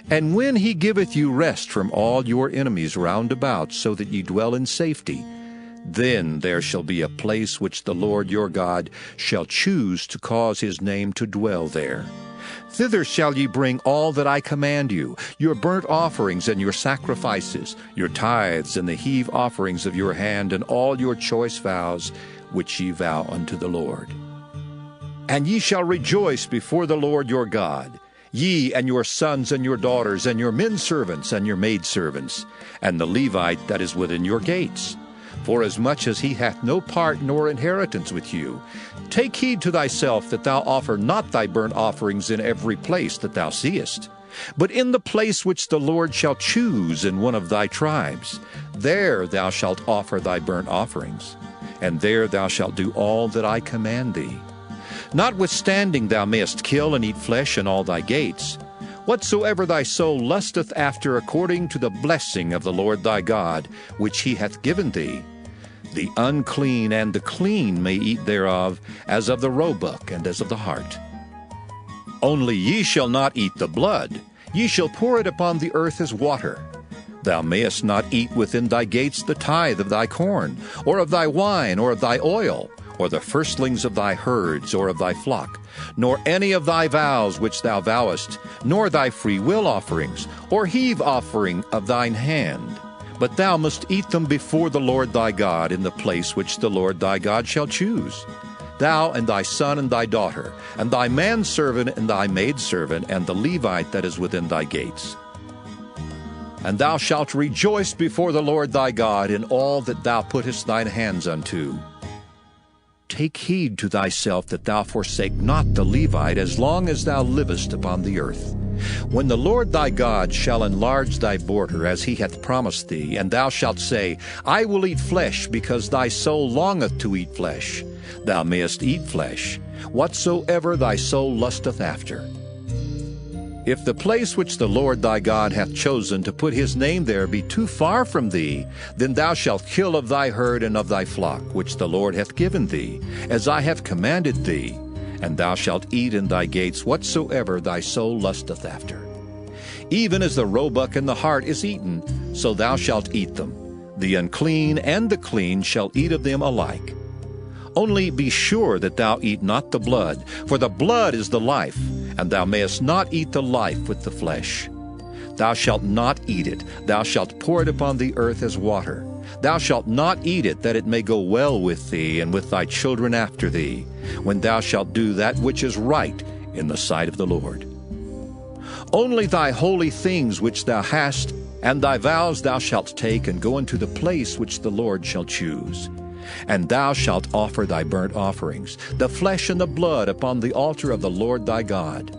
and when he giveth you rest from all your enemies round about, so that ye dwell in safety, then there shall be a place which the Lord your God shall choose to cause his name to dwell there. Thither shall ye bring all that I command you, your burnt offerings and your sacrifices, your tithes and the heave offerings of your hand, and all your choice vows, which ye vow unto the Lord. And ye shall rejoice before the Lord your God, ye and your sons and your daughters, and your men servants and your maidservants, and the Levite that is within your gates. Forasmuch as he hath no part nor inheritance with you, take heed to thyself that thou offer not thy burnt offerings in every place that thou seest, but in the place which the Lord shall choose in one of thy tribes. There thou shalt offer thy burnt offerings, and there thou shalt do all that I command thee. Notwithstanding thou mayest kill and eat flesh in all thy gates. Whatsoever thy soul lusteth after according to the blessing of the Lord thy God, which he hath given thee, the unclean and the clean may eat thereof, as of the roebuck and as of the hart. Only ye shall not eat the blood, ye shall pour it upon the earth as water. Thou mayest not eat within thy gates the tithe of thy corn, or of thy wine, or of thy oil, or the firstlings of thy herds, or of thy flock, nor any of thy vows which thou vowest, nor thy freewill offerings, or heave offering of thine hand. But thou must eat them before the Lord thy God in the place which the Lord thy God shall choose. Thou and thy son and thy daughter, and thy manservant and thy maidservant, and the Levite that is within thy gates. And thou shalt rejoice before the Lord thy God in all that thou puttest thine hands unto. Take heed to thyself that thou forsake not the Levite as long as thou livest upon the earth. When the Lord thy God shall enlarge thy border as he hath promised thee, and thou shalt say, I will eat flesh, because thy soul longeth to eat flesh, thou mayest eat flesh, whatsoever thy soul lusteth after. If the place which the Lord thy God hath chosen to put his name there be too far from thee, then thou shalt kill of thy herd and of thy flock, which the Lord hath given thee, as I have commanded thee, and thou shalt eat in thy gates whatsoever thy soul lusteth after. Even as the roebuck and the hart is eaten, so thou shalt eat them. The unclean and the clean shall eat of them alike. Only be sure that thou eat not the blood, for the blood is the life, and thou mayest not eat the life with the flesh. Thou shalt not eat it, thou shalt pour it upon the earth as water. Thou shalt not eat it, that it may go well with thee and with thy children after thee, when thou shalt do that which is right in the sight of the Lord. Only thy holy things which thou hast, and thy vows thou shalt take, and go into the place which the Lord shall choose. And thou shalt offer thy burnt offerings, the flesh and the blood, upon the altar of the Lord thy God.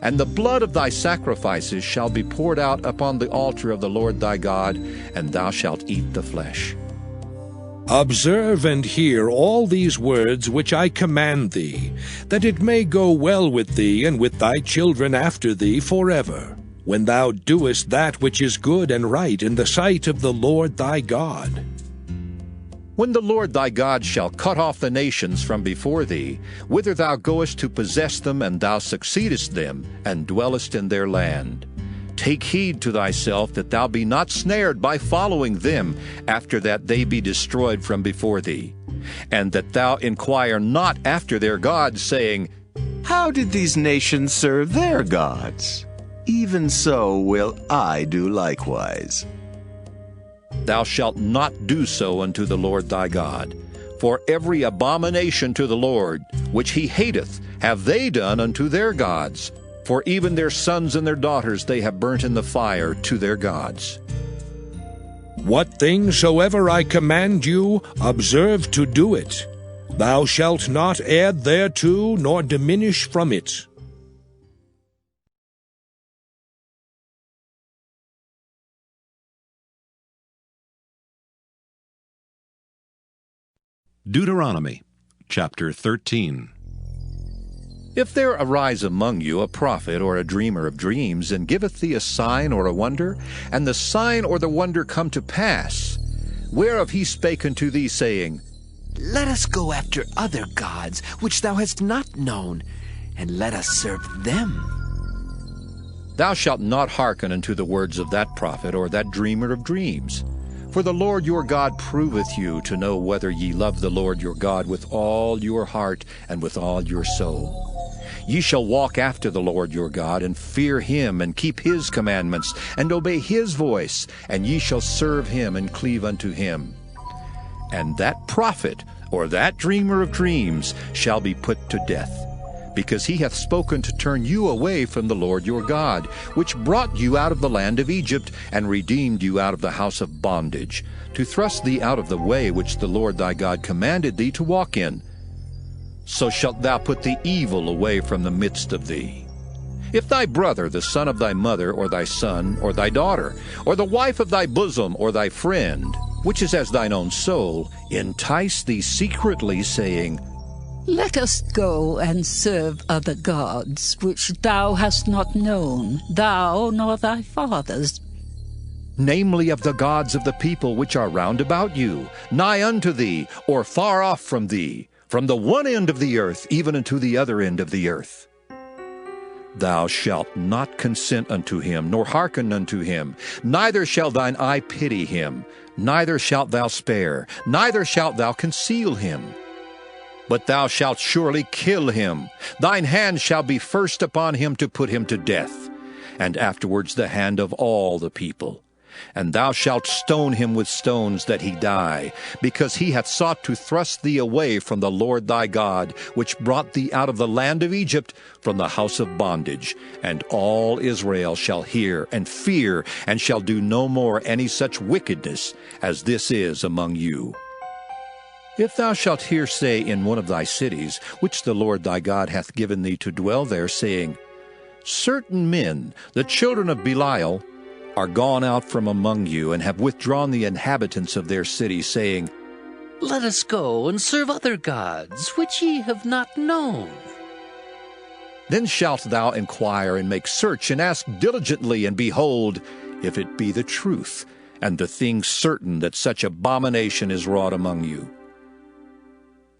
And the blood of thy sacrifices shall be poured out upon the altar of the Lord thy God, and thou shalt eat the flesh. Observe and hear all these words which I command thee, that it may go well with thee and with thy children after thee forever, when thou doest that which is good and right in the sight of the Lord thy God. When the Lord thy God shall cut off the nations from before thee, whither thou goest to possess them, and thou succeedest them, and dwellest in their land, take heed to thyself that thou be not snared by following them, after that they be destroyed from before thee, and that thou inquire not after their gods, saying, How did these nations serve their gods? Even so will I do likewise. Thou shalt not do so unto the Lord thy God. For every abomination to the Lord, which he hateth, have they done unto their gods. For even their sons and their daughters they have burnt in the fire to their gods. What things soever I command you, observe to do it. Thou shalt not add thereto, nor diminish from it. Deuteronomy chapter 13. If there arise among you a prophet or a dreamer of dreams, and giveth thee a sign or a wonder, and the sign or the wonder come to pass, whereof he spake unto thee, saying, Let us go after other gods, which thou hast not known, and let us serve them. Thou shalt not hearken unto the words of that prophet or that dreamer of dreams. For the Lord your God proveth you to know whether ye love the Lord your God with all your heart and with all your soul. Ye shall walk after the Lord your God, and fear him, and keep his commandments, and obey his voice, and ye shall serve him and cleave unto him. And that prophet or that dreamer of dreams shall be put to death, because he hath spoken to turn you away from the Lord your God, which brought you out of the land of Egypt, and redeemed you out of the house of bondage, to thrust thee out of the way which the Lord thy God commanded thee to walk in. So shalt thou put the evil away from the midst of thee. If thy brother, the son of thy mother, or thy son, or thy daughter, or the wife of thy bosom, or thy friend, which is as thine own soul, entice thee secretly, saying, Let us go and serve other gods, which thou hast not known, thou nor thy fathers. Namely of the gods of the people which are round about you, nigh unto thee, or far off from thee, from the one end of the earth even unto the other end of the earth. Thou shalt not consent unto him, nor hearken unto him, neither shall thine eye pity him, neither shalt thou spare, neither shalt thou conceal him. But thou shalt surely kill him. Thine hand shall be first upon him to put him to death, and afterwards the hand of all the people. And thou shalt stone him with stones that he die, because he hath sought to thrust thee away from the Lord thy God, which brought thee out of the land of Egypt, from the house of bondage. And all Israel shall hear and fear, and shall do no more any such wickedness as this is among you. If thou shalt hear say in one of thy cities, which the Lord thy God hath given thee to dwell there, saying, certain men, the children of Belial, are gone out from among you, and have withdrawn the inhabitants of their city, saying, Let us go and serve other gods, which ye have not known. Then shalt thou inquire and make search, and ask diligently, and behold, if it be the truth, and the thing certain that such abomination is wrought among you.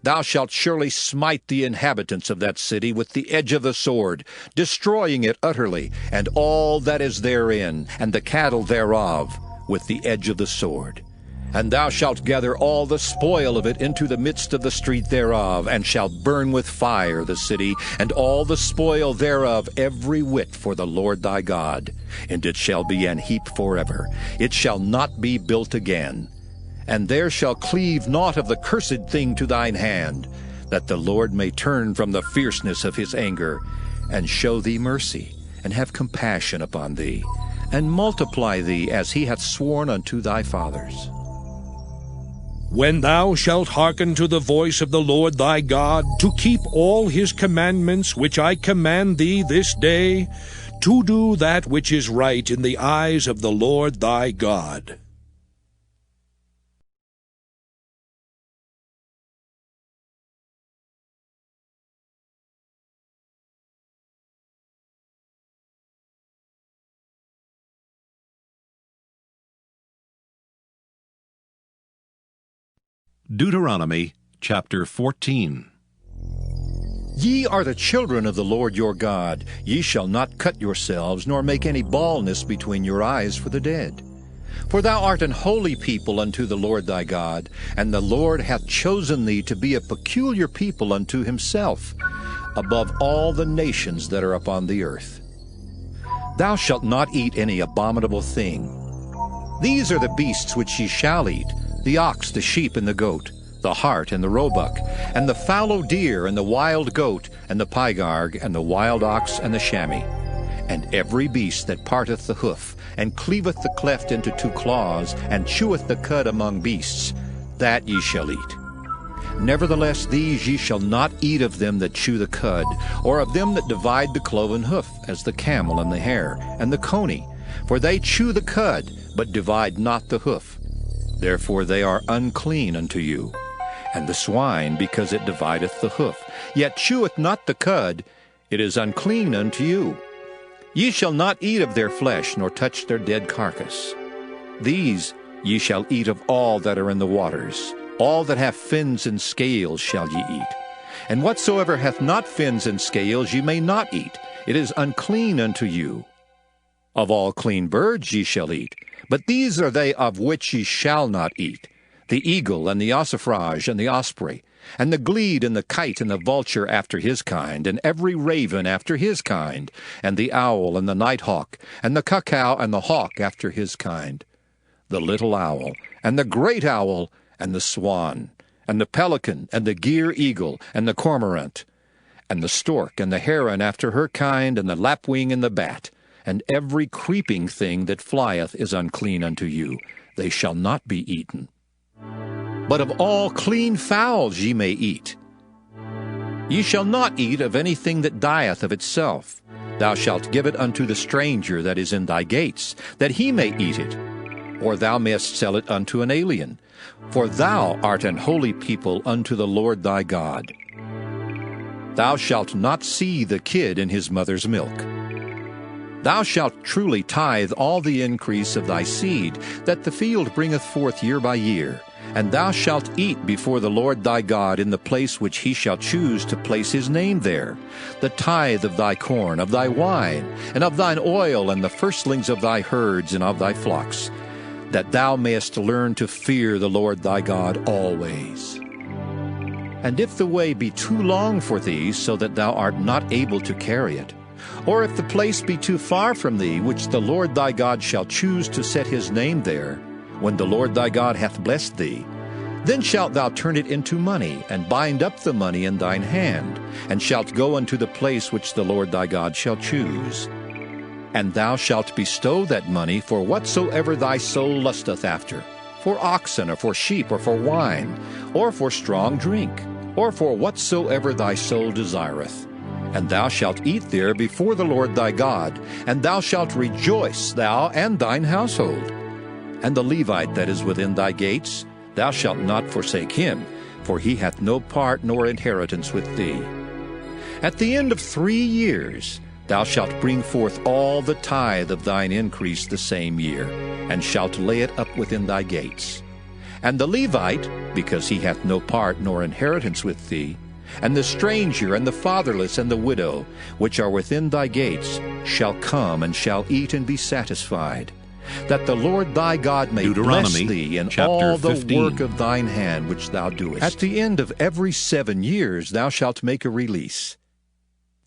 Thou shalt surely smite the inhabitants of that city with the edge of the sword, destroying it utterly, and all that is therein, and the cattle thereof, with the edge of the sword. And thou shalt gather all the spoil of it into the midst of the street thereof, and shalt burn with fire the city, and all the spoil thereof every whit for the Lord thy God. And it shall be an heap forever. It shall not be built again. And there shall cleave naught of the cursed thing to thine hand, that the Lord may turn from the fierceness of his anger, and show thee mercy, and have compassion upon thee, and multiply thee as he hath sworn unto thy fathers. When thou shalt hearken to the voice of the Lord thy God, to keep all his commandments which I command thee this day, to do that which is right in the eyes of the Lord thy God. Deuteronomy chapter 14. Ye are the children of the Lord your God. Ye shall not cut yourselves, nor make any baldness between your eyes for the dead. For thou art an holy people unto the Lord thy God, and the Lord hath chosen thee to be a peculiar people unto himself, above all the nations that are upon the earth. Thou shalt not eat any abominable thing. These are the beasts which ye shall eat, the ox, the sheep, and the goat, the hart, and the roebuck, and the fallow deer, and the wild goat, and the pygarg, and the wild ox, and the chamois, and every beast that parteth the hoof, and cleaveth the cleft into two claws, and cheweth the cud among beasts, that ye shall eat. Nevertheless these ye shall not eat of them that chew the cud, or of them that divide the cloven hoof, as the camel, and the hare, and the coney, for they chew the cud, but divide not the hoof. Therefore they are unclean unto you. And the swine, because it divideth the hoof, yet cheweth not the cud, it is unclean unto you. Ye shall not eat of their flesh, nor touch their dead carcass. These ye shall eat of all that are in the waters. All that have fins and scales shall ye eat. And whatsoever hath not fins and scales ye may not eat. It is unclean unto you. Of all clean birds ye shall eat, but these are they of which ye shall not eat: the eagle, and the ossifrage, and the osprey, and the glede, and the kite, and the vulture after his kind, and every raven after his kind, and the owl, and the nighthawk, and the cuckoo, and the hawk after his kind, the little owl, and the great owl, and the swan, and the pelican, and the gier eagle, and the cormorant, and the stork, and the heron after her kind, and the lapwing, and the bat. And every creeping thing that flieth is unclean unto you. They shall not be eaten. But of all clean fowls ye may eat. Ye shall not eat of anything that dieth of itself. Thou shalt give it unto the stranger that is in thy gates, that he may eat it. Or thou mayest sell it unto an alien. For thou art an holy people unto the Lord thy God. Thou shalt not see the kid in his mother's milk. Thou shalt truly tithe all the increase of thy seed, that the field bringeth forth year by year. And thou shalt eat before the Lord thy God in the place which he shall choose to place his name there, the tithe of thy corn, of thy wine, and of thine oil, and the firstlings of thy herds and of thy flocks, that thou mayest learn to fear the Lord thy God always. And if the way be too long for thee, so that thou art not able to carry it, or if the place be too far from thee, which the Lord thy God shall choose to set his name there, when the Lord thy God hath blessed thee, then shalt thou turn it into money, and bind up the money in thine hand, and shalt go unto the place which the Lord thy God shall choose. And thou shalt bestow that money for whatsoever thy soul lusteth after, for oxen, or for sheep, or for wine, or for strong drink, or for whatsoever thy soul desireth. And thou shalt eat there before the Lord thy God, and thou shalt rejoice, thou and thine household. And the Levite that is within thy gates, thou shalt not forsake him, for he hath no part nor inheritance with thee. At the end of 3 years thou shalt bring forth all the tithe of thine increase the same year, and shalt lay it up within thy gates. And the Levite, because he hath no part nor inheritance with thee, and the stranger, and the fatherless, and the widow, which are within thy gates, shall come and shall eat and be satisfied, that the Lord thy God may bless thee in all the 15. work of thine hand which thou doest. At the end of every 7 years thou shalt make a release.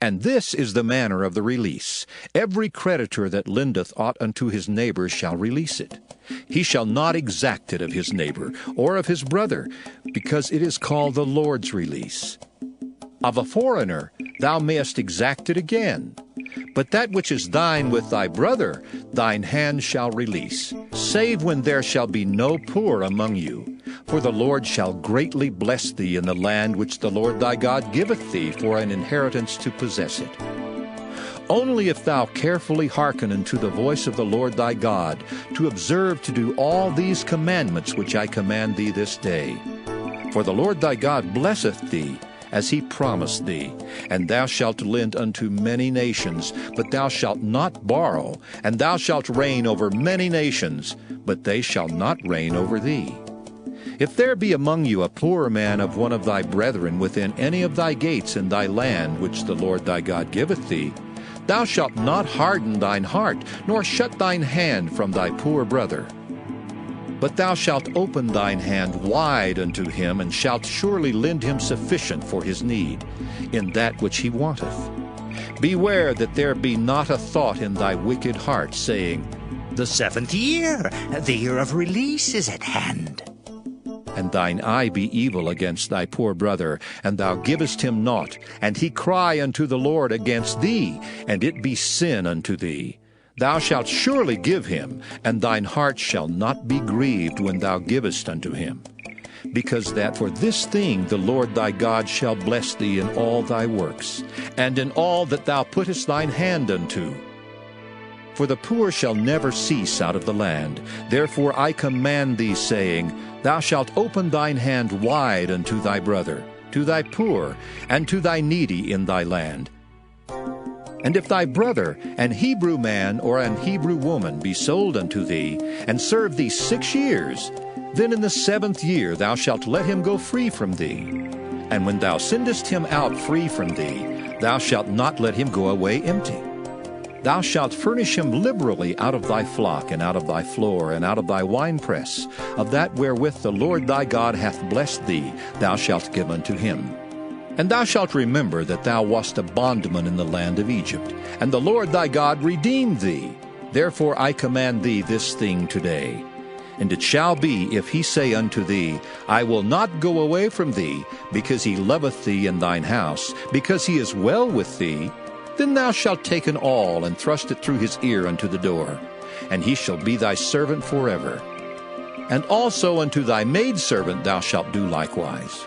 And this is the manner of the release. Every creditor that lendeth aught unto his neighbor shall release it. He shall not exact it of his neighbor, or of his brother, because it is called the Lord's release. Of a foreigner thou mayest exact it again. But that which is thine with thy brother, thine hand shall release, save when there shall be no poor among you. For the Lord shall greatly bless thee in the land which the Lord thy God giveth thee for an inheritance to possess it. Only if thou carefully hearken unto the voice of the Lord thy God, to observe to do all these commandments which I command thee this day. For the Lord thy God blesseth thee, as he promised thee, and thou shalt lend unto many nations, but thou shalt not borrow, and thou shalt reign over many nations, but they shall not reign over thee. If there be among you a poor man of one of thy brethren within any of thy gates in thy land which the Lord thy God giveth thee, thou shalt not harden thine heart, nor shut thine hand from thy poor brother. But thou shalt open thine hand wide unto him, and shalt surely lend him sufficient for his need, in that which he wanteth. Beware that there be not a thought in thy wicked heart, saying, The 7th year, the year of release, is at hand. And thine eye be evil against thy poor brother, and thou givest him naught, and he cry unto the Lord against thee, and it be sin unto thee. Thou shalt surely give him, and thine heart shall not be grieved when thou givest unto him. Because that for this thing the Lord thy God shall bless thee in all thy works, and in all that thou puttest thine hand unto. For the poor shall never cease out of the land. Therefore I command thee, saying, Thou shalt open thine hand wide unto thy brother, to thy poor, and to thy needy in thy land. And if thy brother, an Hebrew man or an Hebrew woman, be sold unto thee, and serve thee 6 years, then in the 7th year thou shalt let him go free from thee. And when thou sendest him out free from thee, thou shalt not let him go away empty. Thou shalt furnish him liberally out of thy flock, and out of thy floor, and out of thy winepress. Of that wherewith the Lord thy God hath blessed thee, thou shalt give unto him. And thou shalt remember that thou wast a bondman in the land of Egypt, and the Lord thy God redeemed thee. Therefore I command thee this thing today. And it shall be, if he say unto thee, I will not go away from thee, because he loveth thee in thine house, because he is well with thee, then thou shalt take an awl, and thrust it through his ear unto the door, and he shall be thy servant forever. And also unto thy maidservant thou shalt do likewise.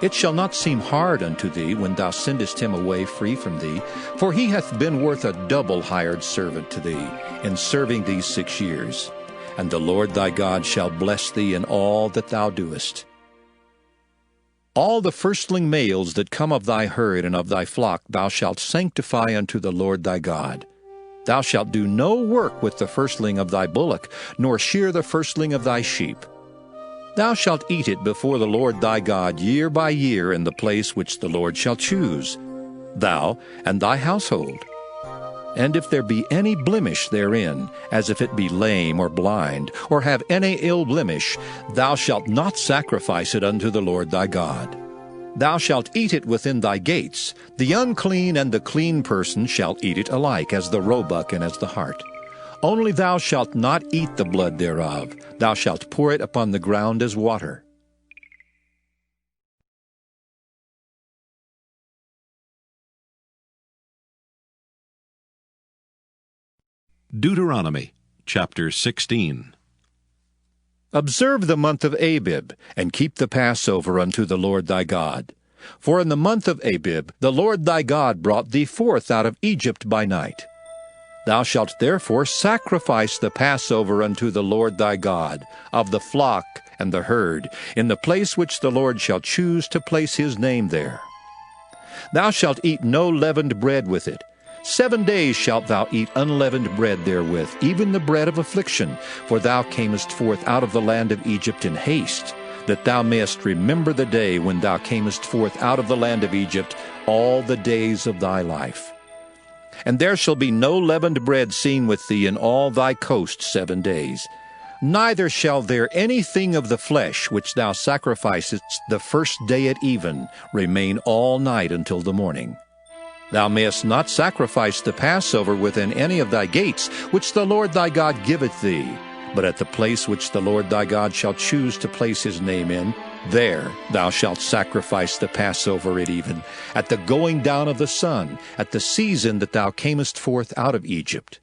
It shall not seem hard unto thee when thou sendest him away free from thee, for he hath been worth a double hired servant to thee, in serving thee 6 years. And the Lord thy God shall bless thee in all that thou doest. All the firstling males that come of thy herd and of thy flock thou shalt sanctify unto the Lord thy God. Thou shalt do no work with the firstling of thy bullock, nor shear the firstling of thy sheep. Thou shalt eat it before the Lord thy God year by year in the place which the Lord shall choose, thou and thy household. And if there be any blemish therein, as if it be lame or blind, or have any ill blemish, thou shalt not sacrifice it unto the Lord thy God. Thou shalt eat it within thy gates. The unclean and the clean person shall eat it alike, as the roebuck and as the hart. Only thou shalt not eat the blood thereof. Thou shalt pour it upon the ground as water. Deuteronomy chapter 16. Observe the month of Abib, and keep the Passover unto the Lord thy God. For in the month of Abib the Lord thy God brought thee forth out of Egypt by night. Thou shalt therefore sacrifice the Passover unto the Lord thy God, of the flock and the herd, in the place which the Lord shall choose to place his name there. Thou shalt eat no leavened bread with it. 7 days shalt thou eat unleavened bread therewith, even the bread of affliction, for thou camest forth out of the land of Egypt in haste, that thou mayest remember the day when thou camest forth out of the land of Egypt all the days of thy life. And there shall be no leavened bread seen with thee in all thy coast 7 days. Neither shall there anything of the flesh which thou sacrificest the first day at even remain all night until the morning. Thou mayest not sacrifice the Passover within any of thy gates, which the Lord thy God giveth thee, but at the place which the Lord thy God shall choose to place his name in, there thou shalt sacrifice the Passover at even, at the going down of the sun, at the season that thou camest forth out of Egypt.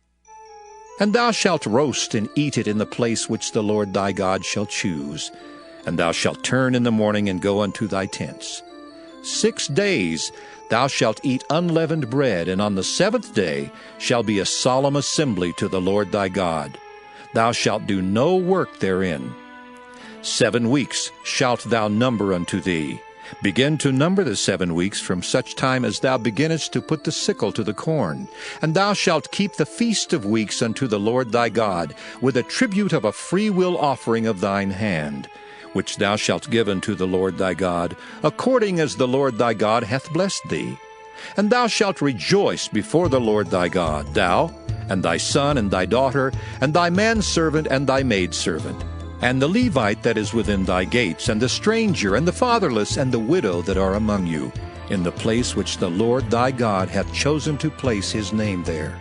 And thou shalt roast and eat it in the place which the Lord thy God shall choose. And thou shalt turn in the morning and go unto thy tents. 6 days thou shalt eat unleavened bread, and on the 7th day shall be a solemn assembly to the Lord thy God. Thou shalt do no work therein. 7 weeks shalt thou number unto thee. Begin to number the 7 weeks from such time as thou beginnest to put the sickle to the corn. And thou shalt keep the feast of weeks unto the Lord thy God, with a tribute of a freewill offering of thine hand, which thou shalt give unto the Lord thy God, according as the Lord thy God hath blessed thee. And thou shalt rejoice before the Lord thy God, thou, and thy son, and thy daughter, and thy manservant, and thy maidservant, and the Levite that is within thy gates, and the stranger, and the fatherless, and the widow that are among you, in the place which the Lord thy God hath chosen to place his name there.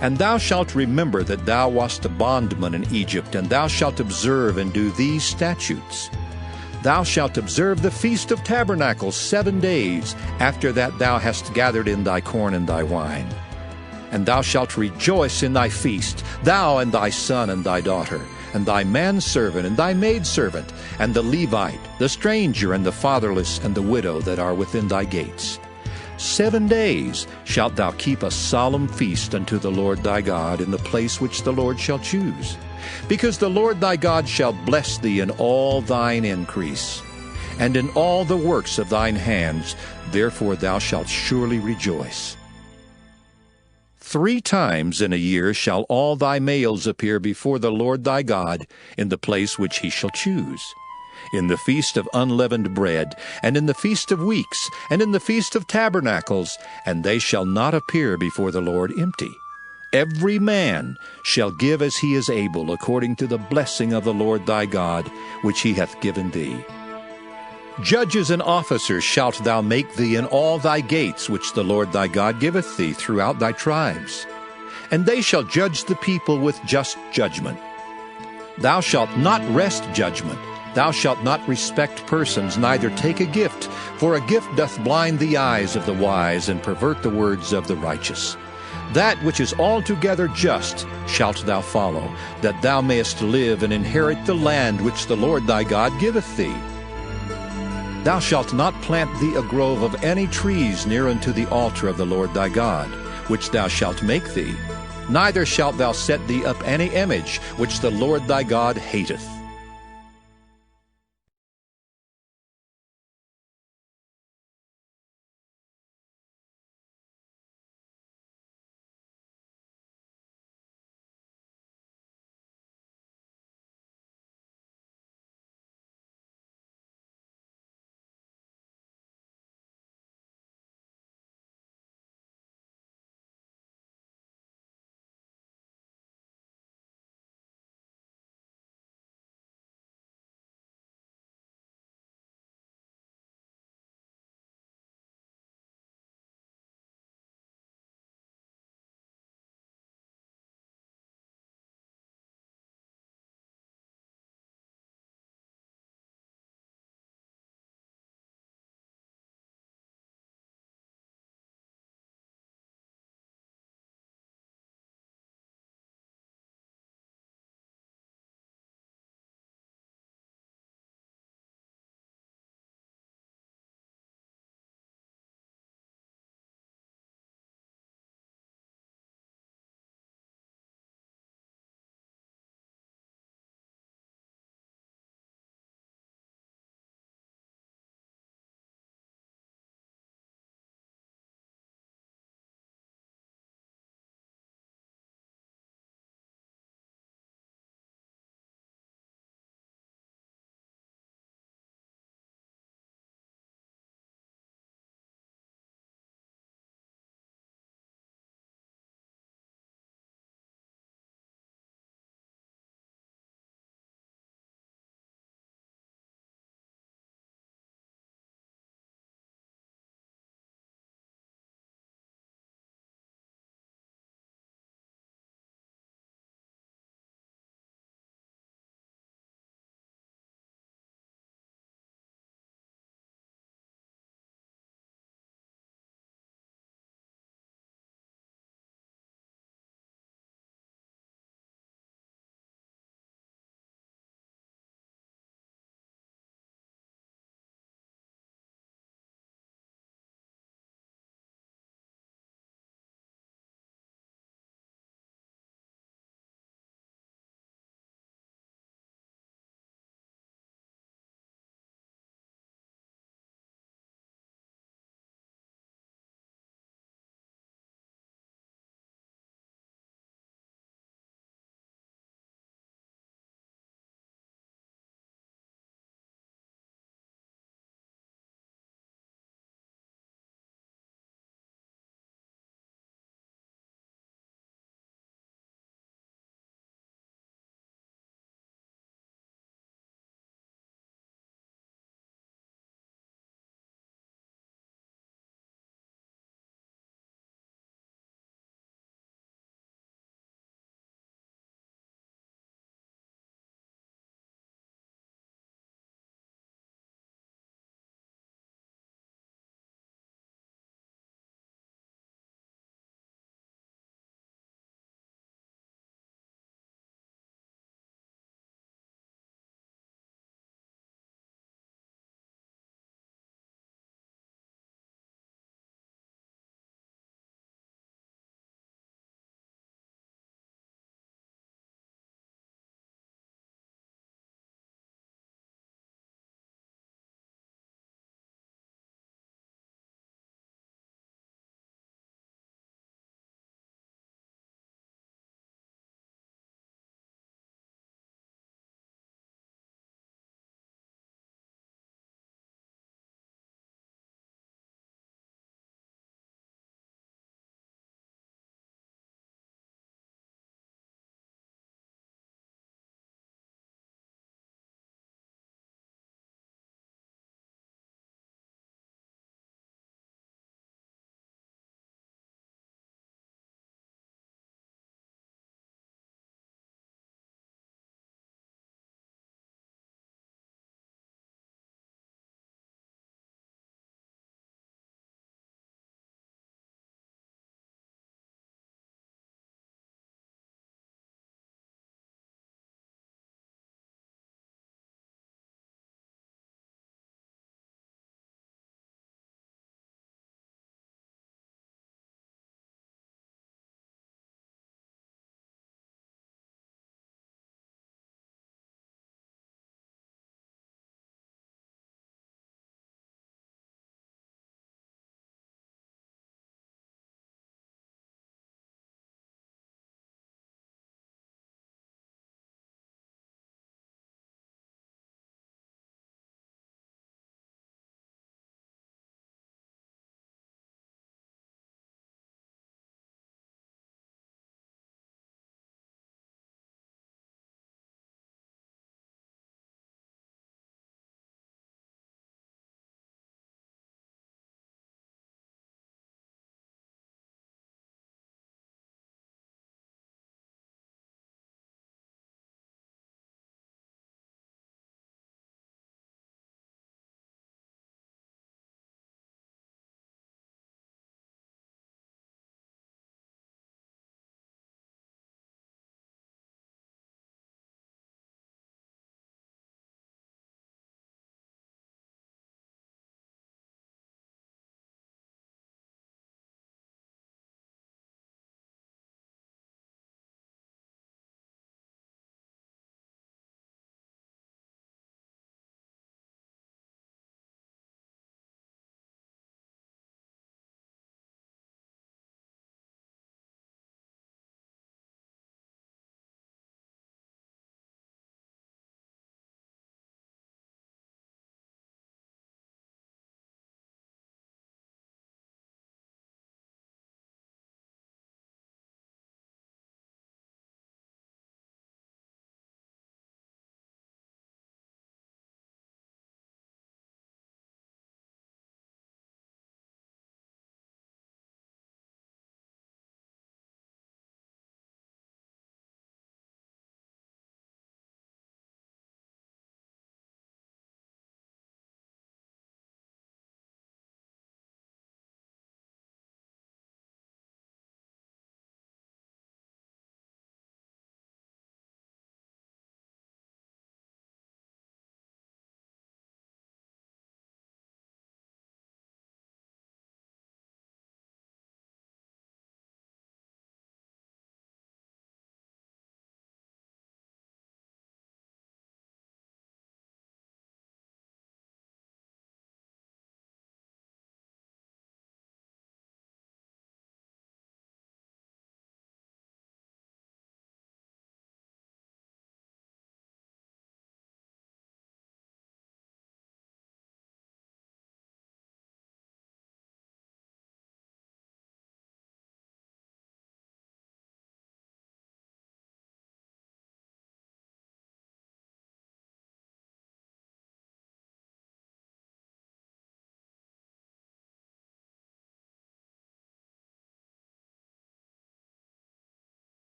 And thou shalt remember that thou wast a bondman in Egypt, and thou shalt observe and do these statutes. Thou shalt observe the Feast of Tabernacles 7 days, after that thou hast gathered in thy corn and thy wine. And thou shalt rejoice in thy feast, thou and thy son and thy daughter, and thy manservant and thy maidservant, and the Levite, the stranger, and the fatherless, and the widow that are within thy gates. 7 days shalt thou keep a solemn feast unto the Lord thy God in the place which the Lord shall choose, because the Lord thy God shall bless thee in all thine increase, and in all the works of thine hands, therefore thou shalt surely rejoice. 3 times in a year shall all thy males appear before the Lord thy God in the place which he shall choose, in the feast of unleavened bread, and in the feast of weeks, and in the feast of tabernacles, and they shall not appear before the Lord empty. Every man shall give as he is able, according to the blessing of the Lord thy God, which he hath given thee. Judges and officers shalt thou make thee in all thy gates, which the Lord thy God giveth thee throughout thy tribes. And they shall judge the people with just judgment. Thou shalt not wrest judgment. Thou shalt not respect persons, neither take a gift, for a gift doth blind the eyes of the wise, and pervert the words of the righteous. That which is altogether just shalt thou follow, that thou mayest live and inherit the land which the Lord thy God giveth thee. Thou shalt not plant thee a grove of any trees near unto the altar of the Lord thy God, which thou shalt make thee, neither shalt thou set thee up any image which the Lord thy God hateth.